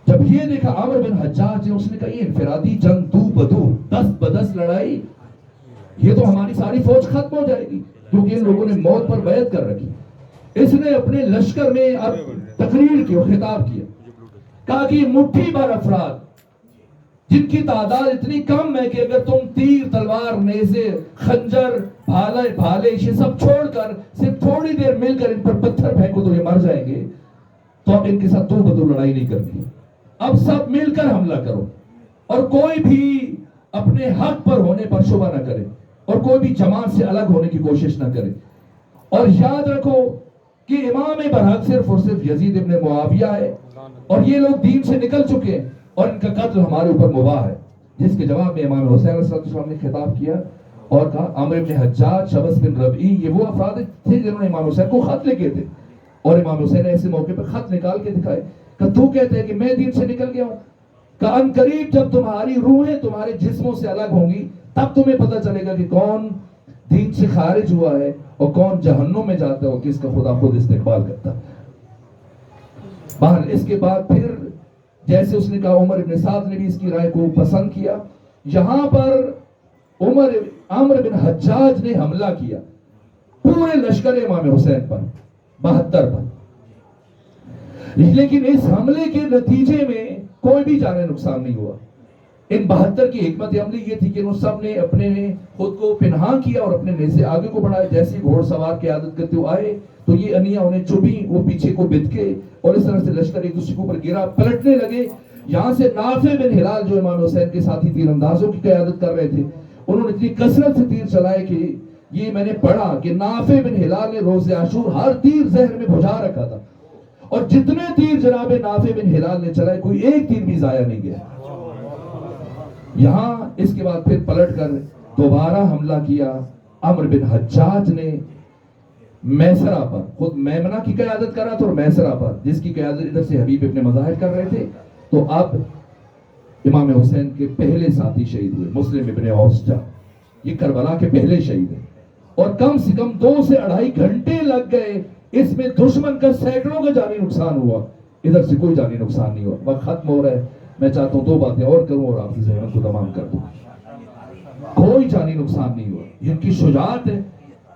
جب یہ دیکھا عمرو بن حجاج نے، اس نے کہا یہ انفرادی جنگ دو بدو 10 بدس لڑائی، یہ تو ہماری ساری فوج ختم ہو جائے گی، کیونکہ ان لوگوں نے موت پر بیعت کر رکھی۔ اس نے اپنے لشکر میں اب تقریر کی اور خطاب کیا، کہا کہ یہ مٹھی بھر افراد جن کی تعداد اتنی کم ہے کہ اگر تم تیر، تلوار، نیزے، خنجر، بھالے یہ سب چھوڑ کر صرف تھوڑی دیر مل کر ان پر پتھر پھینکو تو یہ مر جائیں گے، تو اب ان کے ساتھ دو بدو لڑائی نہیں کرنی، اب سب مل کر حملہ کرو، اور کوئی بھی اپنے حق پر ہونے پر شبہ نہ کرے، اور کوئی بھی جماعت سے الگ ہونے کی کوشش نہ کرے، اور یاد رکھو کہ امام برحق صرف اور صرف یزید ابن معاویہ ہے، اور یہ لوگ دین سے نکل چکے ہیں، اور ان کا قتل ہمارے اوپر مباح ہے۔ جس کے جواب میں امام حسین علیہ السلام نے خطاب کیا اور کہا عمرو بن حجاج، شبس بن ربعی، یہ وہ افراد تھے جنہوں نے امام حسین کو خط لکھے تھے، اور امام حسین نے ایسے موقع پر خط نکال کے دکھائے کہ تو کہتے ہیں کہ میں دین سے نکل گیا ہوں، کہ ان قریب جب تمہاری روحیں تمہارے جسموں سے الگ ہوں گی تب تمہیں پتہ چلے گا کہ کون دین سے خارج ہوا ہے اور کون جہنم میں جاتا ہے اور کس کا خدا خود استقبال کرتا ہے۔ بہرحال اس کے بعد پھر جیسے اس نے کہا عمر ابن سعد نے بھی اس کی رائے کو پسند کیا، یہاں پر عمرو بن حجاج نے حملہ کیا پورے لشکر امام حسین پر 72 پر، لیکن اس حملے کے نتیجے میں کوئی بھی جانے نقصان نہیں ہوا۔ ان 72 کی حکمت عملی یہ تھی کہ ان سب نے اپنے خود کو پنہاں کیا اور اپنے نیزے آگے کو بڑھائے، جیسے گھوڑ سوار کی عادت کرتے ہوئے آئے تو یہ انیاں انہیں چبھی، وہ پیچھے کو بتکے، اور اس طرح سے لشکر ایک دوسرے کے اوپر گرا، پلٹنے لگے۔ یہاں سے نافع بن ہلال جو امام حسین کے ساتھی تیر اندازوں کی قیادت کر رہے تھے، انہوں نے اتنی کثرت سے تیر چلائے کہ یہ میں نے پڑھا کہ نافع بن ہلال نے روز عاشور ہر تیر زہر میں بجھا رکھا تھا، اور جتنے تیر جناب نافع بن ہلال نے چلائے کوئی ایک تیر بھی ضائع نہیں گیا۔ یہاں اس کے بعد پھر پلٹ کر دوبارہ حملہ کیا عمرو بن حجاج نے میسرہ پر، خود میمنہ کی قیادت کر رہا تھا، اور میسرہ پر جس کی قیادت ادھر سے حبیب ابن مظاہر کر رہے تھے۔ تو اب امام حسین کے پہلے ساتھی شہید ہوئے، مسلم ابن اوسجہ، یہ کربلا کے پہلے شہید ہیں، اور کم سے کم 2 سے 2.5 گھنٹے لگ گئے، اس میں دشمن کا سینکڑوں کا جانی نقصان ہوا، ادھر سے کوئی جانی نقصان نہیں ہوا۔ وقت ختم ہو رہا ہے، میں چاہتا ہوں 2 باتیں اور کروں اور آپ کی ذہن کو تمام کر دوں۔ کوئی جانی نقصان نہیں ہوا، ان کی شجاعت ہے،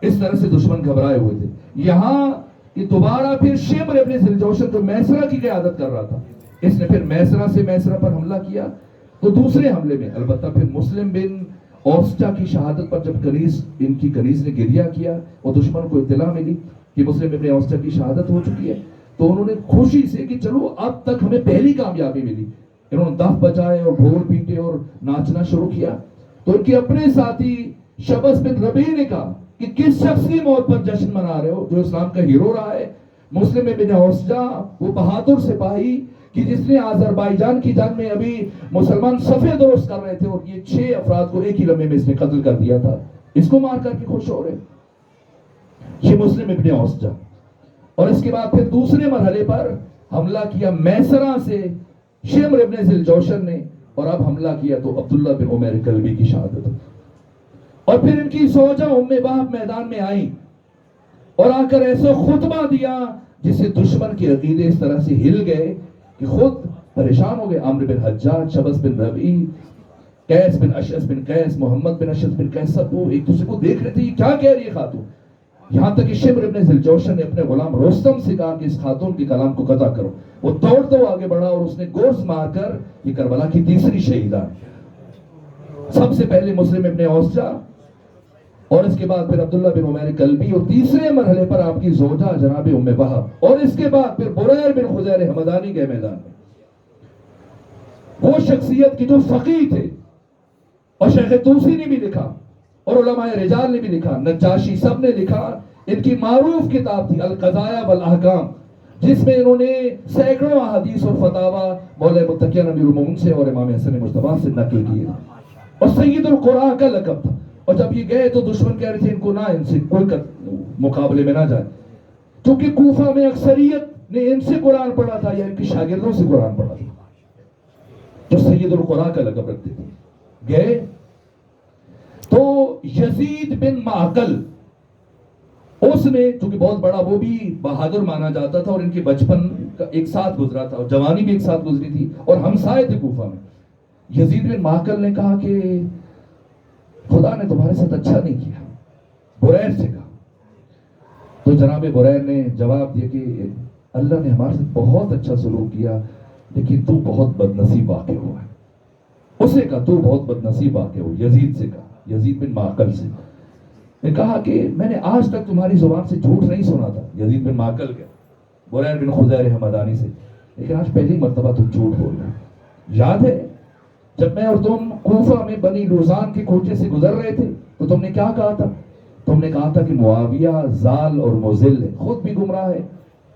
اس طرح سے دشمن گھبرائے ہوئے تھے۔ یہاں کہ دوبارہ پھر شمر ابن ذوالجوشن جو میسرہ کی قیادت کر رہا تھا، اس نے پھر میسرہ سے میسرہ پر حملہ کیا، تو دوسرے حملے میں البتہ پھر مسلم بن اوسجہ کی شہادت پر جب ان کی کنیز نے گریہ کیا اور دشمن کو اطلاع ملی کہ مسلم ابن اوسجہ کی شہادت ہو چکی ہے، تو انہوں نے خوشی سے کہ چلو اب تک ہمیں پہلی کامیابی ملی، انہوں نے دف بجائے اور ڈھول پیٹے اور ناچنا شروع کیا۔ تو ان کے اپنے ساتھی شبس بن ربیع نے کہا کہ کس شخص کی موت پر جشن منا رہے ہو جو اسلام کا ہیرو رہا ہے؟ مسلم ابن اوسجہ وہ بہادر سپاہی کہ جس نے آذربائیجان کی جنگ میں ابھی مسلمان صفے درست کر رہے تھے اور یہ 6 افراد کو ایک ہی لمحے میں اس نے قتل کر دیا تھا، اس کو مار کر کے خوش ہو رہے، یہ مسلم ابن اوسجہ۔ اور اس کے بعد پھر دوسرے مرحلے پر حملہ کیا میسرہ سے شمر ابن ذوالجوشن نے، اور اب حملہ کیا تو عبداللہ بن عمیر کلبی کی شہادت، اور پھر ان کی زوجہ ام وہب میدان میں آئی اور آ کر ایسا خطبہ دیا جس سے دشمن کے عقیدے اس طرح سے ہل گئے کہ خود پریشان ہو گئے۔ عمرو بن حجاج، شبس بن ربعی، قیس بن اشعث بن قیس، محمد بن اشعث بن قیس، سب وہ ایک دوسرے کو دیکھ رہے تھے، یہ کیا کہہ رہی ہے خاتون؟ یہاں تک کہ شمر ابن ذوالجوشن نے اپنے غلام رستم سے کہا کہ اس خاتون کے کلام کو قطع کرو. وہ دوڑتا ہوا آگے بڑھا اور اس نے گورز مار کر یہ کربلا کی تیسری شہیدہ. سب سے پہلے مسلم ابن اوسجا اور اس کے بعد پھر عبداللہ بن عمیر کلبی اور تیسرے مرحلے پر آپ کی زوجہ جناب ام وہب اور اس کے بعد پھر بریر بن خزیر حمدانی کے میدان میں. وہ شخصیت کی جو فقیہ تھے اور شیخ توسی نے بھی لکھا اور علماء رجال نے بھی لکھا, نجاشی سب نے لکھا. ان کی معروف کتاب تھی القضایا والاحکام جس میں انہوں نے سینکڑوں احادیث اور فتاوا مولا متقی امیر المومنین سے اور امام حسن مجتبی سے نقل کیے اور سید القراء کا لقب تھا. اور جب یہ گئے تو دشمن کہہ رہے تھے ان کو نہ ان سے کوئی مقابلے میں نہ جائے, کیونکہ کوفہ میں اکثریت نے ان سے قرآن پڑھا تھا یا ان کے شاگردوں سے قرآن پڑھا تھا جو سید القراء کا لقب رکھتے تھے. گئے تو یزید بن معقل اس نے چونکہ بہت بڑا وہ بھی بہادر مانا جاتا تھا اور ان کے بچپن کا ایک ساتھ گزرا تھا اور جوانی بھی ایک ساتھ گزری تھی اور ہمسائے تھے کوفہ میں. یزید بن معقل نے کہا کہ خدا نے تمہارے ساتھ اچھا نہیں کیا. بریر سے کہا تو جناب بریر نے جواب دیا کہ اللہ نے ہمارے ساتھ بہت اچھا سلوک کیا لیکن تو بہت بد نصیب واقع ہوا ہے. اسے کہا تو بہت بد نصیب واقع ہو. یزید سے کہا, یزید بن معقل سے نے کہا کہ میں نے آج تک تمہاری زبان سے جھوٹ نہیں سنا تھا. یزید بن معقل کے بریر بن خزیر حمدانی سے, لیکن آج پہلی مرتبہ تم جھوٹ بول رہے. یاد ہے جب میں اور تم کوفہ میں بنی لوزان کے کوچے سے گزر رہے تھے تو تم نے کیا کہا تھا؟ تم نے کہا تھا کہ معاویہ ضال اور مضل ہے, خود بھی گمراہ ہے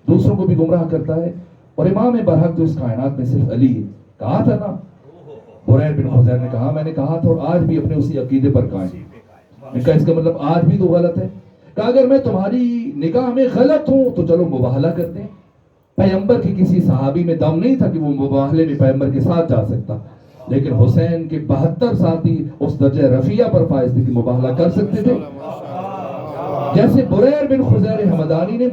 دوسروں کو بھی گمراہ کرتا ہے اور امام برحق تو اس کائنات میں صرف علی ہے. کہا تھا نا. بریر بن خزیر نے کہا میں نے کہا تھا اور آج بھی اپنے اسی عقیدے پر قائم. میں کہا اس کا مطلب آج بھی تو غلط ہے. کہ اگر میں تمہاری نگاہ میں غلط ہوں تو چلو مباہلہ کرتے ہیں. پیغمبر کی کسی صحابی میں دم نہیں تھا کہ وہ مباہلے میں پیغمبر کے ساتھ جا سکتا, لیکن حسین کے 72 ساتھی اس درجہ رفیع پر فائز تھے کہ مباہلہ کر سکتے تھے. جیسے بریر بن خزیر حمدانی نے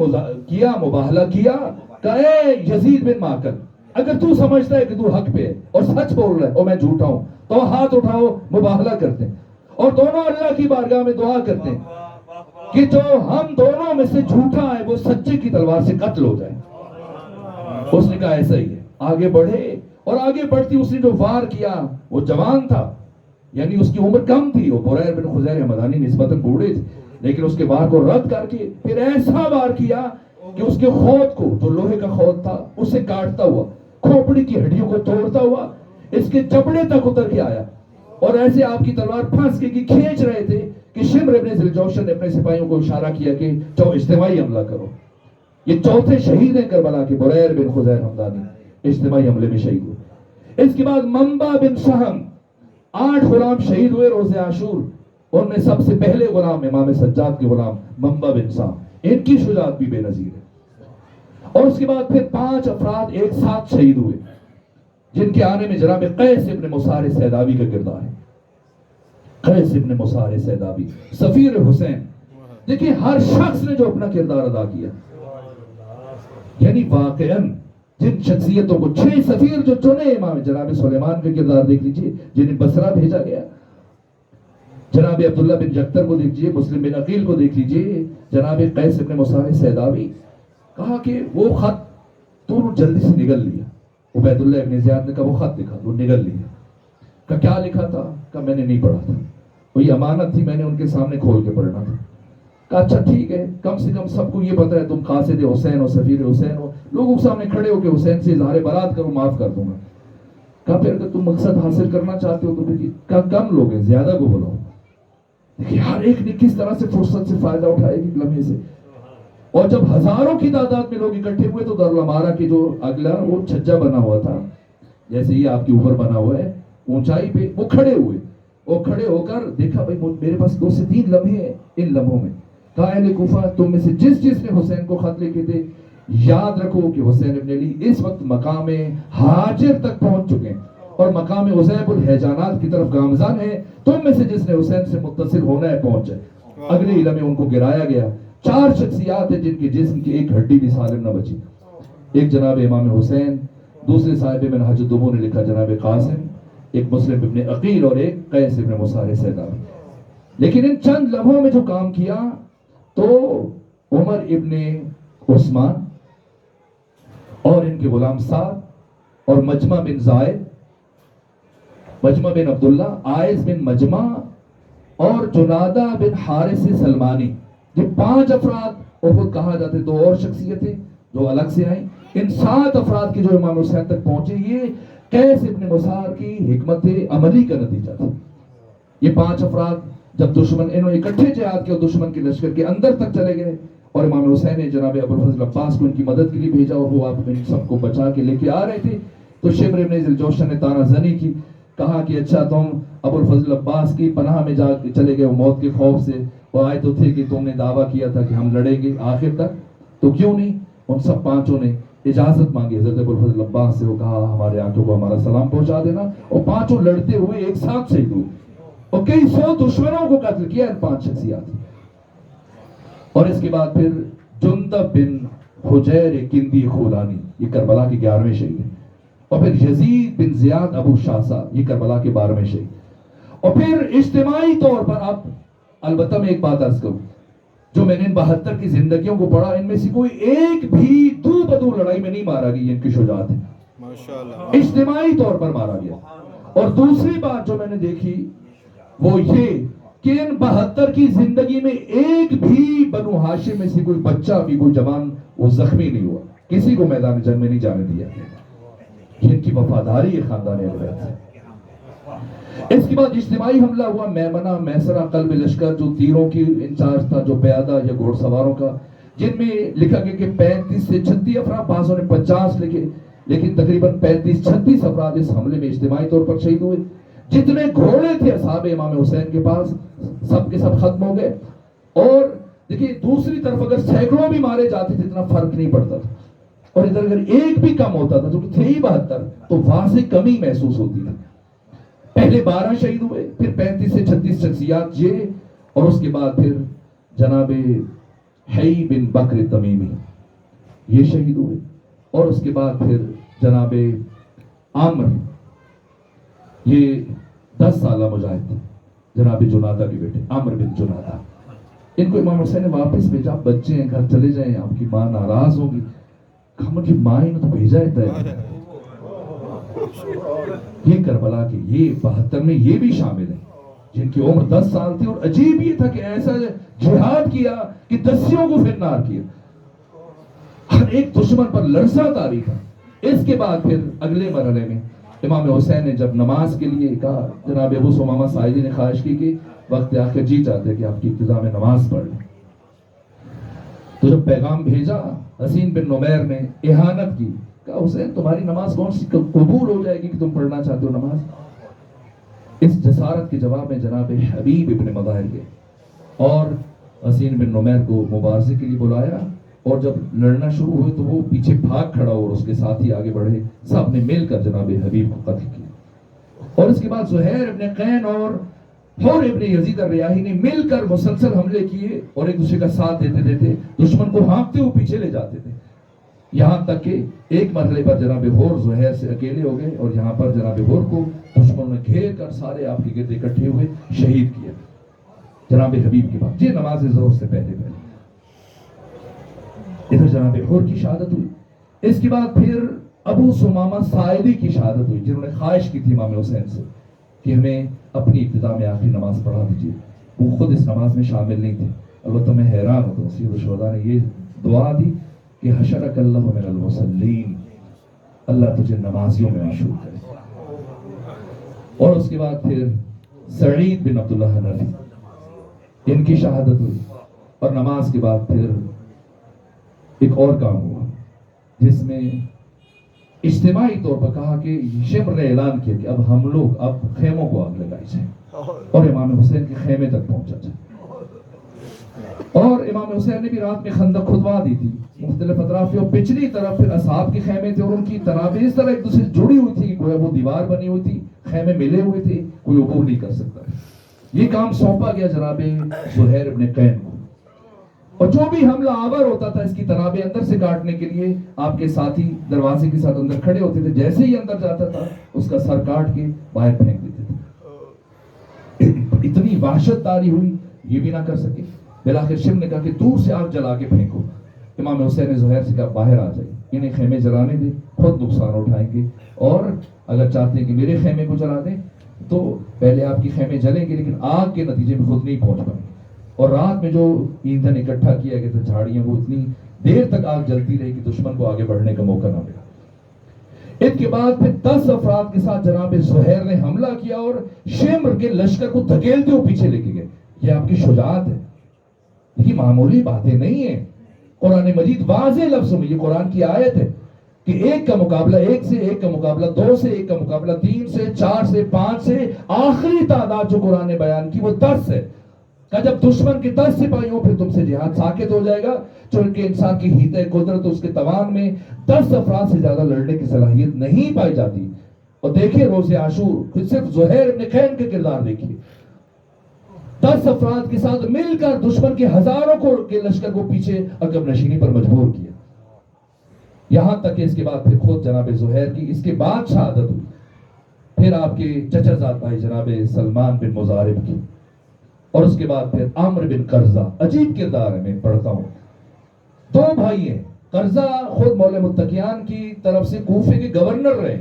کیا مباہلہ کیا کہ اے یزید بن معقل اگر تو سمجھتا ہے کہ تو حق پہ ہے اور سچ بول رہا ہے اور میں جھوٹا ہوں تو ہاتھ اٹھاؤ, مباہلہ کرتے ہیں اور دونوں اللہ کی بارگاہ میں دعا کرتے ہیں کہ جو ہم دونوں میں سے جھوٹا ہے وہ سچے کی تلوار سے قتل ہو جائے. اس نے کہا ایسا ہی ہے. آگے بڑھے اور آگے بڑھتی اس نے جو وار کیا وہ جوان تھا, یعنی اس کی عمر کم تھی. وہ بریر بن خزیر حمدانی نسبتاً بوڑھے تھے, لیکن اس کے وار کو رد کر کے پھر ایسا وار کیا کہ اس کے خود کو جو لوہے کا خود تھا اسے کاٹتا ہوا, کھوپڑی کی ہڈیوں کو توڑتا ہوا اس کے جبڑے تک اتر کے آیا. اور ایسے آپ کی تلوار پھنس کے کھینچ رہے تھے کہ شمر ابن ذوالجوشن نے اپنے سپاہیوں کو اشارہ کیا کہ اجتماعی حملہ کرو. یہ چوتھے شہید ہیں کربلا کے, بریر بن خزیر حمدانی اجتماعی حملے میں شہید ہوئے. اس کے بعد منبع بن سہم 8 غلام شہید ہوئے روز عاشور. ان میں سب سے پہلے غلام امام سجاد کے غلام منبع بن سہم, ان کی شجاعت بھی بے نظیر ہے. اور اس کے بعد پھر 5 افراد ایک ساتھ شہید ہوئے جن کے آنے میں جناب قیس ابن مسار سیدابی کا کردار ہے. قیس ابن مسار سیدابی سفیر حسین. دیکھیں ہر شخص نے جو اپنا کردار ادا کیا, یعنی واقعاً جن شخصیتوں کو 6 سفیر جو چنے امام جناب سلیمان کا کردار دیکھ لیجئے جنہیں بصرہ بھیجا گیا, جناب عبداللہ بن جختر کو دیکھ لیجئے, مسلم بن عقیل کو دیکھ لیجئے, جناب قیس ابن مسار سیدابی. کہا کہ وہ خط تو جلدی سے نگل لیا. عبید اللہ ابن زیاد نے کہا وہ خط لکھا وہ نگل لیا. کہا کیا لکھا تھا؟ کہا میں نے نہیں پڑھا تھا, وہی امانت تھی میں نے ان کے سامنے کھول کے پڑھنا تھا. کہا اچھا ٹھیک ہے, کم سے کم سب کو یہ پتا ہے تم قاصد حسین ہو, سفیر حسین ہو, لوگوں کے سامنے کھڑے ہو کہ حسین سے اظہار برات کرو, معاف کر دوں گا. کہا پھر اگر تم مقصد حاصل کرنا چاہتے ہو تو پھر کہا کم لوگ ہیں زیادہ کو بلاؤ. دیکھیے ہر ایک نے کس طرح سے فرصت سے فائدہ اٹھایا ایک لمحے سے. اور جب ہزاروں کی تعداد میں لوگ اکٹھے ہوئے تو دارالامارہ کے جو اگلا وہ چھجا بنا ہوا تھا جیسے یہ آپ کے اوپر بنا ہوا ہے اونچائی پہ, وہ کھڑے ہوئے. وہ کھڑے ہو کر دیکھا بھائی میرے پاس 2 سے 3 لمحے ہیں, ان لمحوں میں کہا اہل کوفہ تم میں سے جس نے حسین کو خط لکھے تھے یاد رکھو کہ حسین ابن علی اس وقت مقام حاجر تک پہنچ چکے ہیں اور مقام عزیب الحیجانات کی طرف گامزن ہے. تم میں سے جس نے حسین سے متصل ہونا ہے پہنچ جائے. اگلے ہی لمحے ان کو گرایا گیا. 4 شخصیات ہیں جن کے جسم کی ایک ہڈی بھی سالم نہ بچی. ایک جناب امام حسین, دوسرے صاحب منہاج الدموع نے لکھا جناب قاسم, ایک مسلم ابن عقیل اور ایک قیس ابن مسار سیدابی. لیکن ان چند لمحوں میں جو کام کیا تو عمر ابن عثمان اور ان کے غلام سعد اور مجمع بن زائد، مجمع بن عبداللہ، عائز بن مجمع اور جنادہ بن حارث سلمانی، یہ 5 افراد، اور خود کہا جاتے 2 اور شخصیتیں جو الگ سے آئیں، ان 7 افراد کی جو امام حسین تک پہنچے، یہ قیس ابن مسار کی حکمت عملی کا نتیجہ تھا۔ یہ 5 افراد جب دشمن، انہوں نے اکٹھے جہاد کیا، دشمن کے لشکر کے اندر تک چلے گئے، اور امام حسین نے جناب ابوالفضل عباس کو ان کی مدد کے لیے بھیجا، اور وہ آپ ان سب کو بچا کے لے کے آ رہے تھے۔ تو شمر ابن ذوالجوشن نے تانا زنی کی، کہا کہ اچھا تم ابوالفضل عباس کی پناہ میں جا کے چلے گئے موت کے خوف سے، اور آئے تو تھے کہ تم نے دعویٰ کیا تھا کہ ہم لڑیں گے آخر تک، تو کیوں نہیں؟ ان سب 5 نے اجازت مانگی حضرت ابوالفضل عباس سے، وہ کہا ہمارے آنکھوں کو ہمارا سلام پہنچا دینا، اور 5 لڑتے ہوئے ایک ساتھ شہید ہوئے، اور کئی 100 دشمنوں کو قتل کیا ان 5 شخصیات۔ اور اس کے بعد پھر جندب بن حجیر کندی خولانی، یہ کربلا کے 11ویں شہید ہیں، اور پھر یزید بن زیاد ابو شاسا، یہ کربلا کے 12ویں شہید۔ اور پھر اجتماعی طور پر، اب البتہ میں ایک بات عرض کروں، جو میں نے ان 72 کی زندگیوں کو پڑھا، ان میں سے کوئی ایک بھی دو بدو لڑائی میں نہیں مارا گیا، ان کی شجاعت ہے، ماشاءاللہ اجتماعی طور پر مارا گیا۔ اور دوسری بات جو میں نے دیکھی وہ یہ کہ ان 72 کی زندگی میں ایک بھی بنو ہاشم میں سے کوئی بچہ بھی، کوئی جوان وہ زخمی نہیں ہوا، کسی کو میدان جنگ میں نہیں جانے دیا۔ ان کی وفاداری ہے خاندان اہل بیت سے۔ اس کے بعد اجتماعی حملہ ہوا، میمنہ، میسرہ، قلب لشکر، جو تیروں کی انچارج تھا، جو پیادہ یا گھوڑ سواروں کا، جن میں لکھا گیا کہ 35 سے 36 افراد، بعضوں نے 50 لکھے، لیکن تقریباً 35-36 افراد اس حملے میں اجتماعی طور پر شہید ہوئے۔ جتنے گھوڑے تھے اصحاب امام حسین کے پاس، سب کے سب ختم ہو گئے۔ اور دیکھیے دوسری طرف اگر سینکڑوں بھی مارے جاتے تھے اتنا فرق نہیں پڑتا تھا، اور ادھر اگر ایک بھی کم ہوتا تھا، جو کہ تھے ہی 72، تو واضح کمی محسوس ہوتی تھی۔ پہلے 12 شہید ہوئے، پھر 35 سے 36 شخصیات یہ، اور اس کے بعد پھر جناب حی بن بکر تمیمی یہ شہید ہوئے، اور اس کے بعد پھر جناب عامر، یہ 10 سالہ مجاہد تھے، جناب جنادہ کے بیٹے عامر بن جنادہ، ان کو امام حسین نے واپس بھیجا، بچے ہیں گھر چلے جائیں، آپ کی ماں ناراض ہوگی۔ ہم کی ماں نے تو بھیجا ہے، یہ کربلا کے یہ 72 میں یہ بھی شامل ہیں جن کی عمر 10 سال تھی، اور عجیب یہ تھا کہ ایسا جہاد کیا کہ دسیوں کو فنار کیا، ہر ایک دشمن پر لرزہ طاری تھا۔ اس کے بعد پھر اگلے مرحلے میں امام حسین نے جب نماز کے لیے کہا، جناب ابو ثمامہ ساعدی نے خواہش کی کہ وقت آخر جی چاہتے کہ آپ کی ابتدا میں نماز پڑھ لیں، تو جب پیغام بھیجا حسین بن نمیر نے اہانت کی، کہا حسین تمہاری نماز کون سی قبول ہو جائے گی کہ تم پڑھنا چاہتے ہو نماز؟ اس جسارت کے جواب میں جناب حبیب ابن مظاہر گئے اور حسین بن نمیر کو مبارزے کے لیے بلایا، اور جب لڑنا شروع ہوئے تو وہ پیچھے بھاگ کھڑا اور اس کے ساتھ ہی آگے بڑھے، سب نے مل کر جناب حبیب کو قتل کیا۔ اور اس کے بعد زہیر ابن قین اور حر ابن یزید الریاحی نے مل کر مسلسل حملے کیے، اور ایک دوسرے کا ساتھ دیتے دیتے دشمن کو ہانکتے ہوئے پیچھے لے جاتے تھے، یہاں تک کہ ایک مرحلے پر جناب حر زہیر سے اکیلے ہو گئے، اور یہاں پر جناب حر کو دشمنوں نے گھیر کر سارے آپ کے گرد اکٹھے ہوئے شہید کیا جناب حبیب کے بعد، یہ نماز ظہر سے پہلے ادھر جناب حر کی شہادت ہوئی۔ اس کے بعد پھر ابو ثمامہ ساعدی کی شہادت ہوئی، جنہوں نے خواہش کی تھی امام حسین سے کہ ہمیں اپنی ابتدا میں آخری نماز پڑھا دیجیے، وہ خود اس نماز میں شامل نہیں تھے۔ البتہ میں حیران ہوتا ہوں، سید الشہداء نے یہ دعا دی کہ حشرک اللہ من المصلین، اللہ تجھے نمازیوں میں مشہور کرے۔ اور اس کے بعد پھر سعید بن عبداللہ حنفی، ان کی شہادت ہوئی، اور نماز کے بعد پھر ایک اور کام ہوا جس میں اجتماعی طور پر کہا کہ شمر نے اعلان کیا کہ اب ہم لوگ اب خیموں کو آگ لگائی جائے اور امام حسین کے خیمے تک پہنچا جائے۔ اور امام حسین نے بھی رات میں خندق کھدوا دی تھی مختلف اطراف سے، اور پچھلی طرف پھر اصحاب کے خیمے تھے، اور ان کی تنابیں اس طرح ایک دوسرے سے جڑی ہوئی تھی کہ وہ دیوار بنی ہوئی تھی، خیمے ملے ہوئے تھے، کوئی عبور نہیں کر سکتا۔ یہ کام سونپا گیا جناب زہیر ابن قین کو، اور جو بھی حملہ آور ہوتا تھا اس کی تنابیں اندر سے کاٹنے کے لیے آپ کے ساتھی دروازے کے ساتھ اندر کھڑے ہوتے تھے، جیسے ہی اندر جاتا تھا اس کا سر کاٹ کے باہر پھینک دیتے تھے۔ اتنی وحشت طاری ہوئی، یہ بھی نہ کر سکے۔ بالآخر شمر نے کہا کہ دور سے آگ جلا کے پھینکو. امام حسین نے زہیر سے کہا باہر آ جائیں, انہیں خیمے جلانے دیں, خود نقصان اٹھائیں گے, اور اگر چاہتے ہیں کہ میرے خیمے کو جلا دیں تو پہلے آپ کی خیمے جلیں گے لیکن آگ کے نتیجے میں خود نہیں پہنچ پائیں گے. اور رات میں جو ایندھن اکٹھا کیا گیا تھا جھاڑیاں, وہ اتنی دیر تک آگ جلتی رہی کہ دشمن کو آگے بڑھنے کا موقع نہ ملا. ان کے بعد پھر 10 افراد کے ساتھ جناب زہیر نے حملہ کیا اور شمر کے لشکر کو دھکیلتے ہوئے پیچھے لے کے گئے. یہ آپ کی شجاعت ہے, یہ معمولی باتیں نہیں ہیں. قرآن مجید واضح لفظوں میں, یہ قرآن کی آیت ہے کہ ایک کا مقابلہ ایک سے, ایک کا مقابلہ دو سے, ایک کا مقابلہ 3 سے, 4 سے, 5 سے, آخری تعداد جو قرآن نے بیان کی وہ 10 ہے. کہ جب دشمن کے 10 سپاہی ہوں پھر تم سے جہاد ساکت ہو جائے گا. چونکہ انسان کی ہیتِ قدرت اس کے توان میں 10 افراد سے زیادہ لڑنے کی صلاحیت نہیں پائی جاتی. اور دیکھیں روز عاشور, صرف زہیر ابن خین کا کردار دیکھیے, 10 افراد کے ساتھ مل کر دشمن کے ہزاروں کے لشکر کو پیچھے عقب نشینی پر مجبور کیا. یہاں تک کہ اس کے بعد پھر خود جناب زہیر کی اس کے بعد شہادت ہوئی. پھر آپ کے چچا زاد بھائی جناب سلمان بن مزارب کی, اور اس کے بعد پھر عمرو بن قرظہ. عجیب کردار ہے, میں پڑھتا ہوں. 2 بھائی ہیں. قرظہ خود مولا متقیان کی طرف سے کوفے کے گورنر رہے.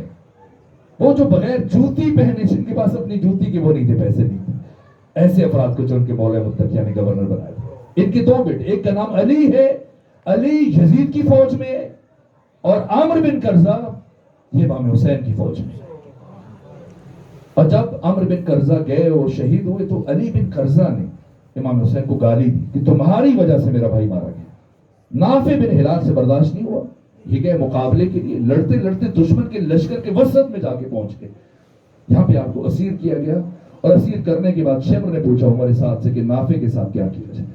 وہ جو بغیر جوتی پہنے, جن کے پاس اپنی جوتی کے وہ نہیں تھے, پیسے نہیں تھے, ایسے افراد کو چن کے مولا متقیان نے گورنر بنایا تھا. ان کے 2 بیٹے, ایک کا نام علی ہے, علی یزید کی فوج میں ہے, اور عمرو بن قرظہ یہ امام حسین کی فوج میں. اور جب عمرو بن قرظہ گئے اور شہید ہوئے تو علی بن قرظہ نے امام حسین کو گالی دی کہ تمہاری وجہ سے میرا بھائی مارا گیا. نافع بن ہلال سے برداشت نہیں ہوا, یہ گئے مقابلے کے لیے, لڑتے لڑتے دشمن کے لشکر کے وسط میں جا کے پہنچ گئے. یہاں پہ آپ کو اسیر کیا گیا, اور اسیر کرنے کے بعد شمر نے پوچھا عمر ساتھ سے کہ نافع کے ساتھ کیا کیا جائے.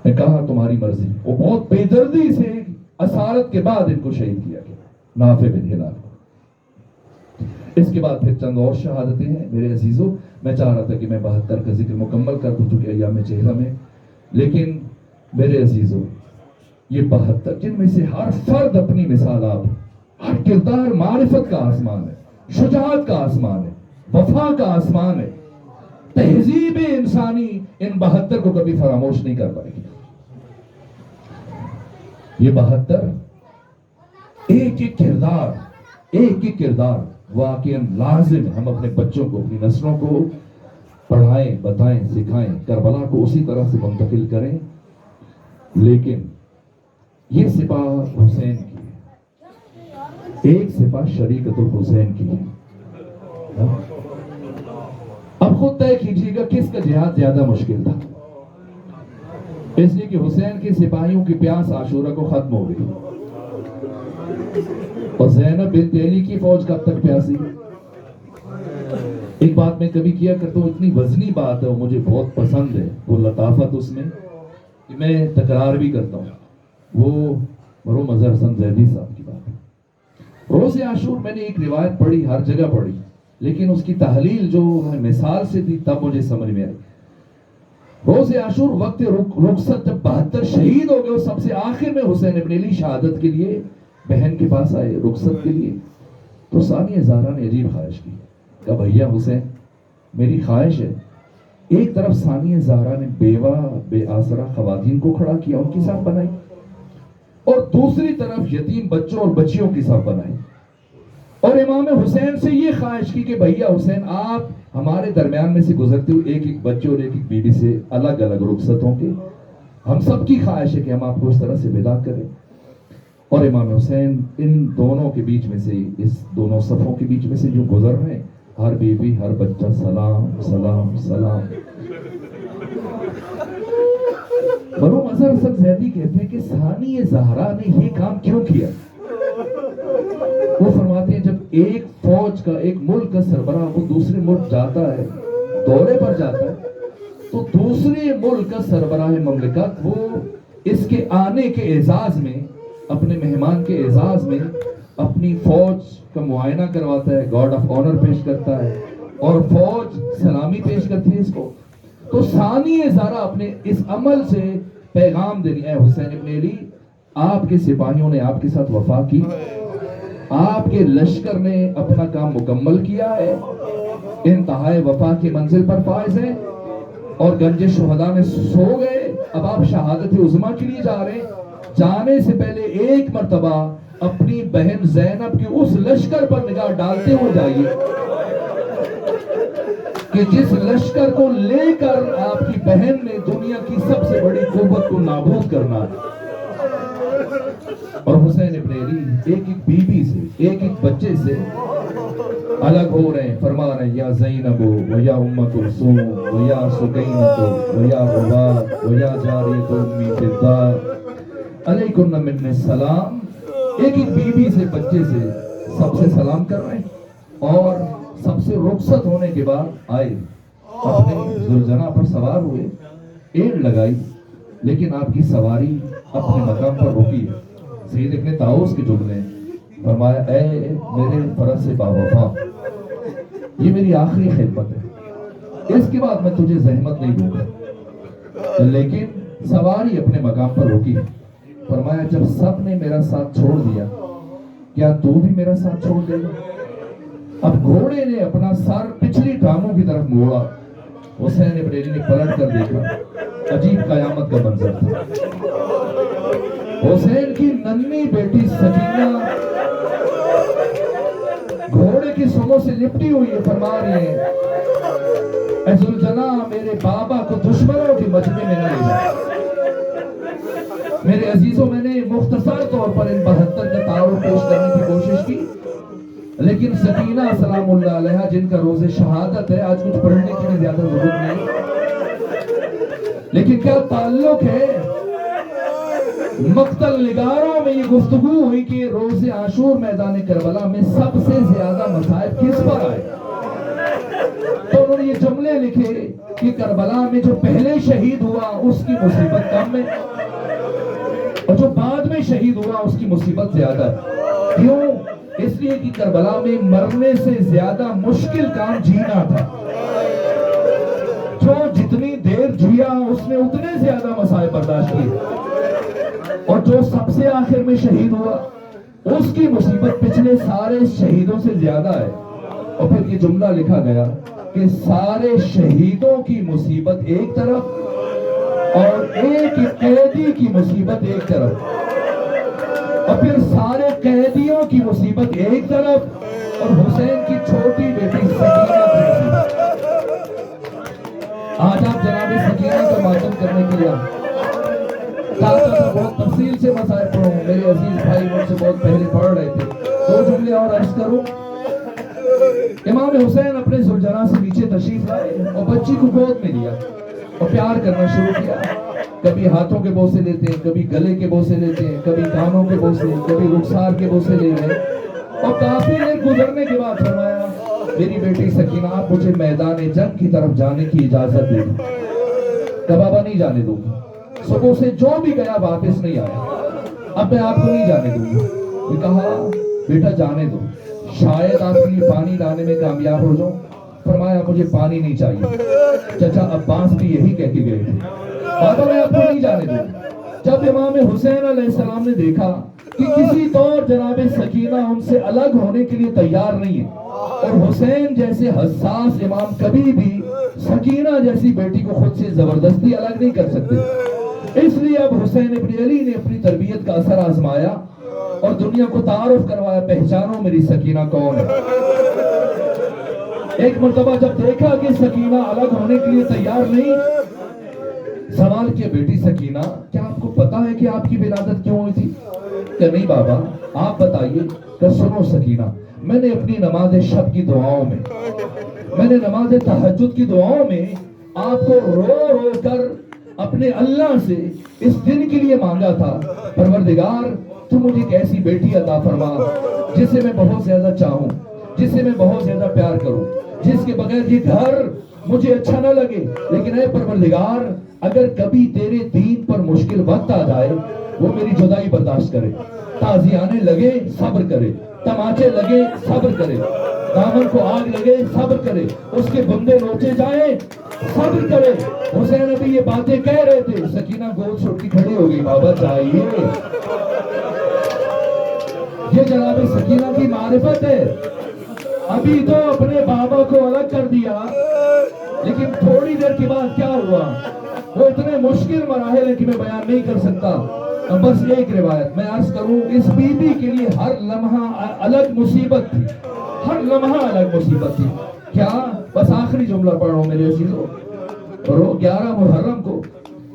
نے کہا تمہاری مرضی. وہ بہت بے دردی سے اسارت کے بعد ان کو شہید کیا گیا, نافع بن ہلال کو. اس کے بعد پھر چند اور شہادتیں ہیں میرے عزیزوں. میں چاہ رہا تھا کہ میں 72 کا ذکر مکمل کر دوں چونکہ ایام چہرہ میں, لیکن میرے عزیزوں یہ 72 جن میں سے ہر فرد اپنی مثال آپ, ہر کردار معرفت کا آسمان ہے, شجاعت کا آسمان ہے, وفا کا آسمان ہے. تہذیب انسانی ان 72 کو کبھی فراموش نہیں کر پائے گی. یہ 72 ایک ایک کردار واقعاً لازم ہے. ہم اپنے بچوں کو, اپنی نسلوں کو پڑھائیں, بتائیں, سکھائیں, کربلا کو اسی طرح سے منتقل کریں. لیکن یہ سپاہ حسین کی ہے, ایک سپاہ شریعت الحسین کی ہے. اب خود طے کیجیے گا کس کا جہاد زیادہ مشکل تھا. اس لیے کہ حسین کے سپاہیوں کی پیاس عاشورہ کو ختم ہو گئی, اور زینب بنت علی کی فوج کب تک پیاسی. ایک بات میں کبھی کیا کرتا ہوں, اتنی وزنی بات ہے, وہ مجھے بہت پسند ہے, وہ لطافت اس میں کہ میں تکرار بھی کرتا ہوں. وہ مرحوم اظہر حسن زیدی صاحب کی بات ہے. روز عاشور میں نے ایک روایت پڑھی, ہر جگہ پڑھی, لیکن اس کی تحلیل جو مثال سے تھی تب مجھے سمجھ میں آئی. روز عاشور وقت رخصت جب 72 شہید ہو گئے, سب سے آخر میں حسین ابن علی شہادت کے لیے بہن کے پاس آئے رخصت کے لیے. تو ثانیہ زہرا نے عجیب خواہش کی, کہا بھیا حسین میری خواہش ہے. ایک طرف ثانیہ زہرا نے بیوہ بے آسرا خواتین کو کھڑا کیا, ان کی صف بنائی, اور دوسری طرف یتیم بچوں اور بچیوں کی صف بنائی, اور امام حسین سے یہ خواہش کی کہ بھیا حسین آپ ہمارے درمیان میں سے گزرتے ہوئے ایک ایک بچے اور ایک ایک بیوی سے الگ الگ رخصت ہوں گے. ہم سب کی خواہش ہے کہ ہم آپ کو اس طرح سے ودا کریں. اور امام حسین ان دونوں کے بیچ میں سے, اس دونوں صفوں کے بیچ میں سے جو گزر رہے ہیں, ہر بیوی ہر بچہ سلام سلام سلام. مرحوم اظہر حسن زیدی کہتے ہیں کہ ثانیہ زہرا نے یہ کام کیوں کیا. وہ فرماتے ہیں جب ایک فوج کا, ایک ملک کا سربراہ وہ دوسرے ملک جاتا ہے, دورے پر جاتا ہے, تو دوسرے ملک کا سربراہ مملکت وہ اس کے آنے کے اعزاز میں, اپنے مہمان کے اعزاز میں اپنی فوج کا معائنہ کرواتا ہے, گارڈ آف آنر پیش کرتا ہے, اور فوج سلامی پیش کرتی ہے اس کو. تو ثانیہ زہرا اپنے اس عمل سے پیغام دے رہی ہے, حسین ابن علی آپ کے سپاہیوں نے آپ کے ساتھ وفا کی, آپ کے لشکر نے اپنا کام مکمل کیا ہے, انتہائی وفا کی منزل پر فائز ہیں, اور گنج شہداء میں سو گئے, اب آپ شہادت عظمیٰ کے لیے جا رہے ہیں، جانے سے پہلے ایک مرتبہ اپنی بہن زینب کی اس لشکر پر نگاہ ڈالتے ہوئے جائیے کہ جس لشکر کو لے کر آپ کی بہن نے دنیا کی سب سے بڑی قوت کو نابود کرنا ہے۔ اور حسین ابن علی ایک ایک بیوی سے، ایک ایک بچے سے الگ ہو رہے ہیں، فرما رہے ہیں یا زینب و یا ام کلثوم و یا سکینۃ و یا غبار و یا جاریۃ امی فضہ علیکم من السلام۔ ایک ایک بیوی سے، بچے سے سب سے سلام کر رہے ہیں، اور سب سے رخصت ہونے کے بعد آئے، اپنے ذوالجناح پر سوار ہوئے، اینٹ لگائی، لیکن آپ کی سواری اپنے مقام پر رکی ہے۔ سید ابن طاؤس کے جملے ہیں، فرمایا اے میرے فرس سے باوفا، یہ میری آخری خدمت ہے، اس کے بعد میں تجھے زحمت نہیں دوں گا، لیکن سواری اپنے مقام پر رکی۔ فرمایا جب سب نے میرا ساتھ چھوڑ دیا، کیا تو بھی میرا ساتھ چھوڑ دے گا؟ اب گھوڑے نے اپنا سر پچھلی ٹانگوں کی طرف موڑا، حسین ابن علی نے پلٹ کر دیکھا، عجیب قیامت کا منظر تھا۔ حسین کی ننھی بیٹی سکینہ گھوڑے کی سموں سے لپٹی ہوئی ہے، فرما رہی ہے اے ذوالجناح میرے بابا کو دشمنوں کے مجمع میں نہ لے جا۔ میرے عزیزوں، میں نے مختصر طور پر ان 72 کا تعارف پیش کرنے کی کوشش کی، لیکن سکینہ سلام اللہ علیہا جن کا روز شہادت ہے، آج کچھ پڑھنے کی بھی زیادہ ضرورت نہیں، لیکن کیا تعلق ہے؟ مقتل نگاروں میں یہ گفتگو ہوئی کہ روز عاشور میدان کربلا میں سب سے زیادہ مصائب کس پر آئے، تو انہوں نے یہ جملے لکھے کہ کربلا میں جو پہلے شہید ہوا اس کی مصیبت کم ہے، اور جو بعد میں شہید ہوا اس کی مصیبت زیادہ ہے۔ کیوں؟ اس لیے کہ کربلا میں مرنے سے زیادہ مشکل کام جینا تھا، جو جتنی دیر جیا اس نے اتنے زیادہ مسائل برداشت کیے، اور جو سب سے آخر میں شہید ہوا اس کی مصیبت پچھلے سارے شہیدوں سے زیادہ ہے۔ اور پھر یہ جملہ لکھا گیا کہ سارے شہیدوں کی مصیبت ایک طرف اور ایک قیدی کی مصیبت ایک طرف، اور پھر سارے قیدیوں کی مصیبت ایک طرف اور حسین کی چھوٹی بیٹی سکینہ کی مصیبت۔ آج آپ جناب سکینہ کا ماتم کرنے کے لیے چاہتا تھا بہت تفصیل سے مسائل پڑھوں، میرے عزیز بھائی مجھ سے بہت پہلے پڑھ رہے تھے، دو جملے اور عرض کروں۔ امام حسین اپنے ذوالجناح سے نیچے تشریف لائے اور بچی کو گود میں لیا اور پیار کرنا شروع کیا، کبھی ہاتھوں کے بوسے لیتے ہیں، کبھی گلے کے بوسے لیتے ہیں، کبھی کانوں کے بوسے، کبھی رخسار کے بوسے لے رہے، اور کافی دیر گزرنے کے بعد فرمایا میری بیٹی سکینہ آپ مجھے میدان جنگ کی طرف جانے کی اجازت دے دیں۔ کہ بابا نہیں جانے دوں گا، صبح سے جو بھی گیا واپس نہیں آیا، اب میں آپ کو نہیں جانے دوں گا۔ وہ کہا بیٹا جانے دو، شاید آپ کے لیے پانی لانے میں کامیاب ہو جاؤں۔ فرمایا مجھے پانی نہیں چاہیے، چچا عباس بھی یہی کہہ کے گئے تھے، بابا میں آپ کو نہیں جانے دوں۔ جب امام حسین علیہ السلام نے دیکھا کہ کسی طور جناب سکینہ ان سے الگ ہونے کے لیے تیار نہیں ہے، اور حسین جیسے حساس امام کبھی بھی سکینہ جیسی بیٹی کو خود سے زبردستی الگ نہیں کر سکتے، اس لیے اب حسین ابن علی نے اپنی تربیت کا اثر آزمایا اور دنیا کو تعارف کروایا، پہچانو میری سکینہ کون ہے۔ ایک مرتبہ جب دیکھا کہ سکینہ الگ ہونے کے لیے تیار نہیں، سوال کیا بیٹی سکینہ کیا آپ کو پتا ہے کہ آپ کی ولادت کیوں ہوئی تھی؟ کہ نہیں بابا آپ بتائیے۔ کہ سنو سکینہ، میں نے اپنی نماز شب کی دعاؤں میں، میں نے نماز تہجد کی دعاؤں میں آپ کو رو رو کر اپنے اللہ سے اس دن کے لیے مانگا تھا، پروردگار تو مجھے ایک ایسی بیٹی عطا فرما جسے میں بہت زیادہ چاہوں، جسے میں بہت زیادہ پیار کروں، جس کے بغیر یہ گھر مجھے اچھا نہ لگے، لیکن اے پروردگار اگر کبھی تیرے دین پر مشکل وقت آ جائے وہ میری جدائی برداشت کرے، تازیانے لگے صبر کرے، تماچے لگے صبر کرے، دامن کو آگ لگے صبر کرے، اس کے بندے نوچے جائیں صبر کرے۔ حسین ابھی یہ باتیں کہہ رہے تھے، سکینہ گود چھوڑ کی کھڑی ہو گئی، بابا چاہیے۔ یہ جناب سکینہ کی معرفت ہے۔ ابھی تو اپنے بابا کو الگ کر دیا، لیکن تھوڑی دیر کے بعد کیا ہوا؟ وہ اتنے مشکل مراحل ہیں کہ میں بیان نہیں کر سکتا. بس ایک روایت میں عرض کروں، اس بی بی کے لیے ہر لمحہ الگ مصیبت تھی، ہر لمحہ الگ مصیبت تھی. کیا؟ بس آخری جملہ پڑھ رہا ہوں میرے عزیزو. 11 محرم کو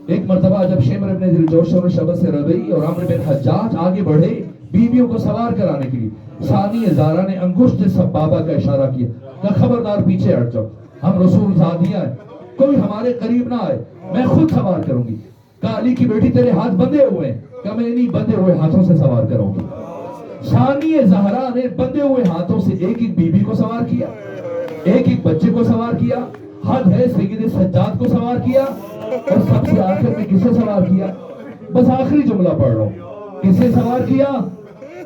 ایک مرتبہ جب شمر ابن ذی الجوشن شبت سے ربیع اور عمرو بن حجاج آگے بڑھے بیویوں کو سوار کرانے کے لیے، ثانی زارہ نے انگشت سبابہ کا اشارہ کیا کہ خبردار پیچھے ہٹ جاؤ، ہم رسول زادیہ ہیں، کوئی ہمارے قریب نہ آئے، میں خود سوار کروں گی. کہا علی کی بیٹی تیرے ہاتھ بندھے ہوئے ہیں؟ کہ میں نہیں بندھے ہوئے ہاتھوں سے سوار کروں گی. ثانی زہرا نے بندھے ہوئے ہاتھوں سے ایک ایک بیوی کو سوار کیا، ایک ایک بچے کو سوار کیا، حد ہے سید سجاد کو سوار کیا، اور سب سے آخر میں کسے سوار کیا؟ بس آخری جملہ پڑھ رہا ہوں. کسے سوار کیا؟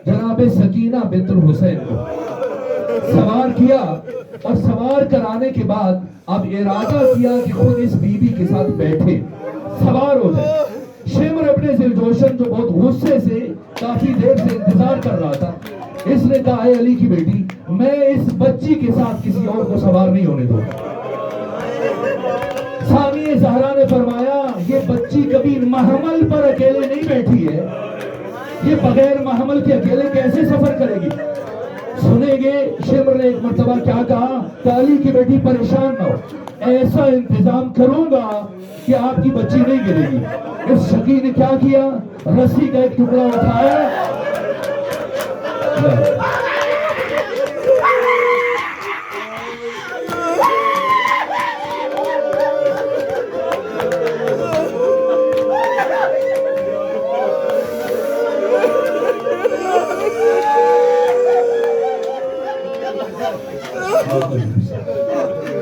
جناب سکینہ بنت الحسین کو سوار کیا. اور سوار کرانے کے بعد اب ارادہ کیا کہ خود اس بی بی کے ساتھ بیٹھے، سوار ہو جائے. شمر ابن ذی الجوشن جو بہت غصے سے کافی دیر سے انتظار کر رہا تھا، اس نے کہا اے علی کی بیٹی، میں اس بچی کے ساتھ کسی اور کو سوار نہیں ہونے دوں. ثانی زہرا نے فرمایا یہ بچی کبھی محمل پر اکیلے نہیں بیٹھی ہے، یہ بغیر محمل کے اکیلے کیسے سفر کرے گی؟ سنیں گے شمر نے ایک مرتبہ کیا کہا کہ علی کی بیٹی پریشان نہ ہو، ایسا انتظام کروں گا کہ آپ کی بچی نہیں گرے گی. اس شقی نے کیا کیا؟ رسی کا ایک ٹکڑا اٹھایا،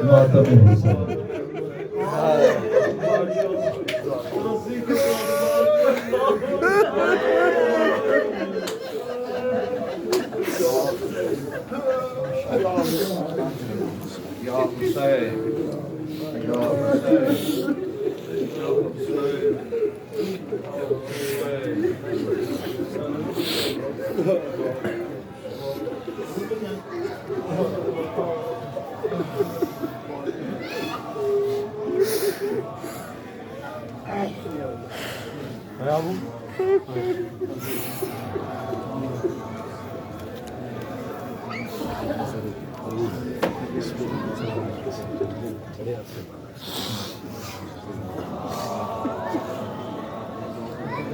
ماتم حسین.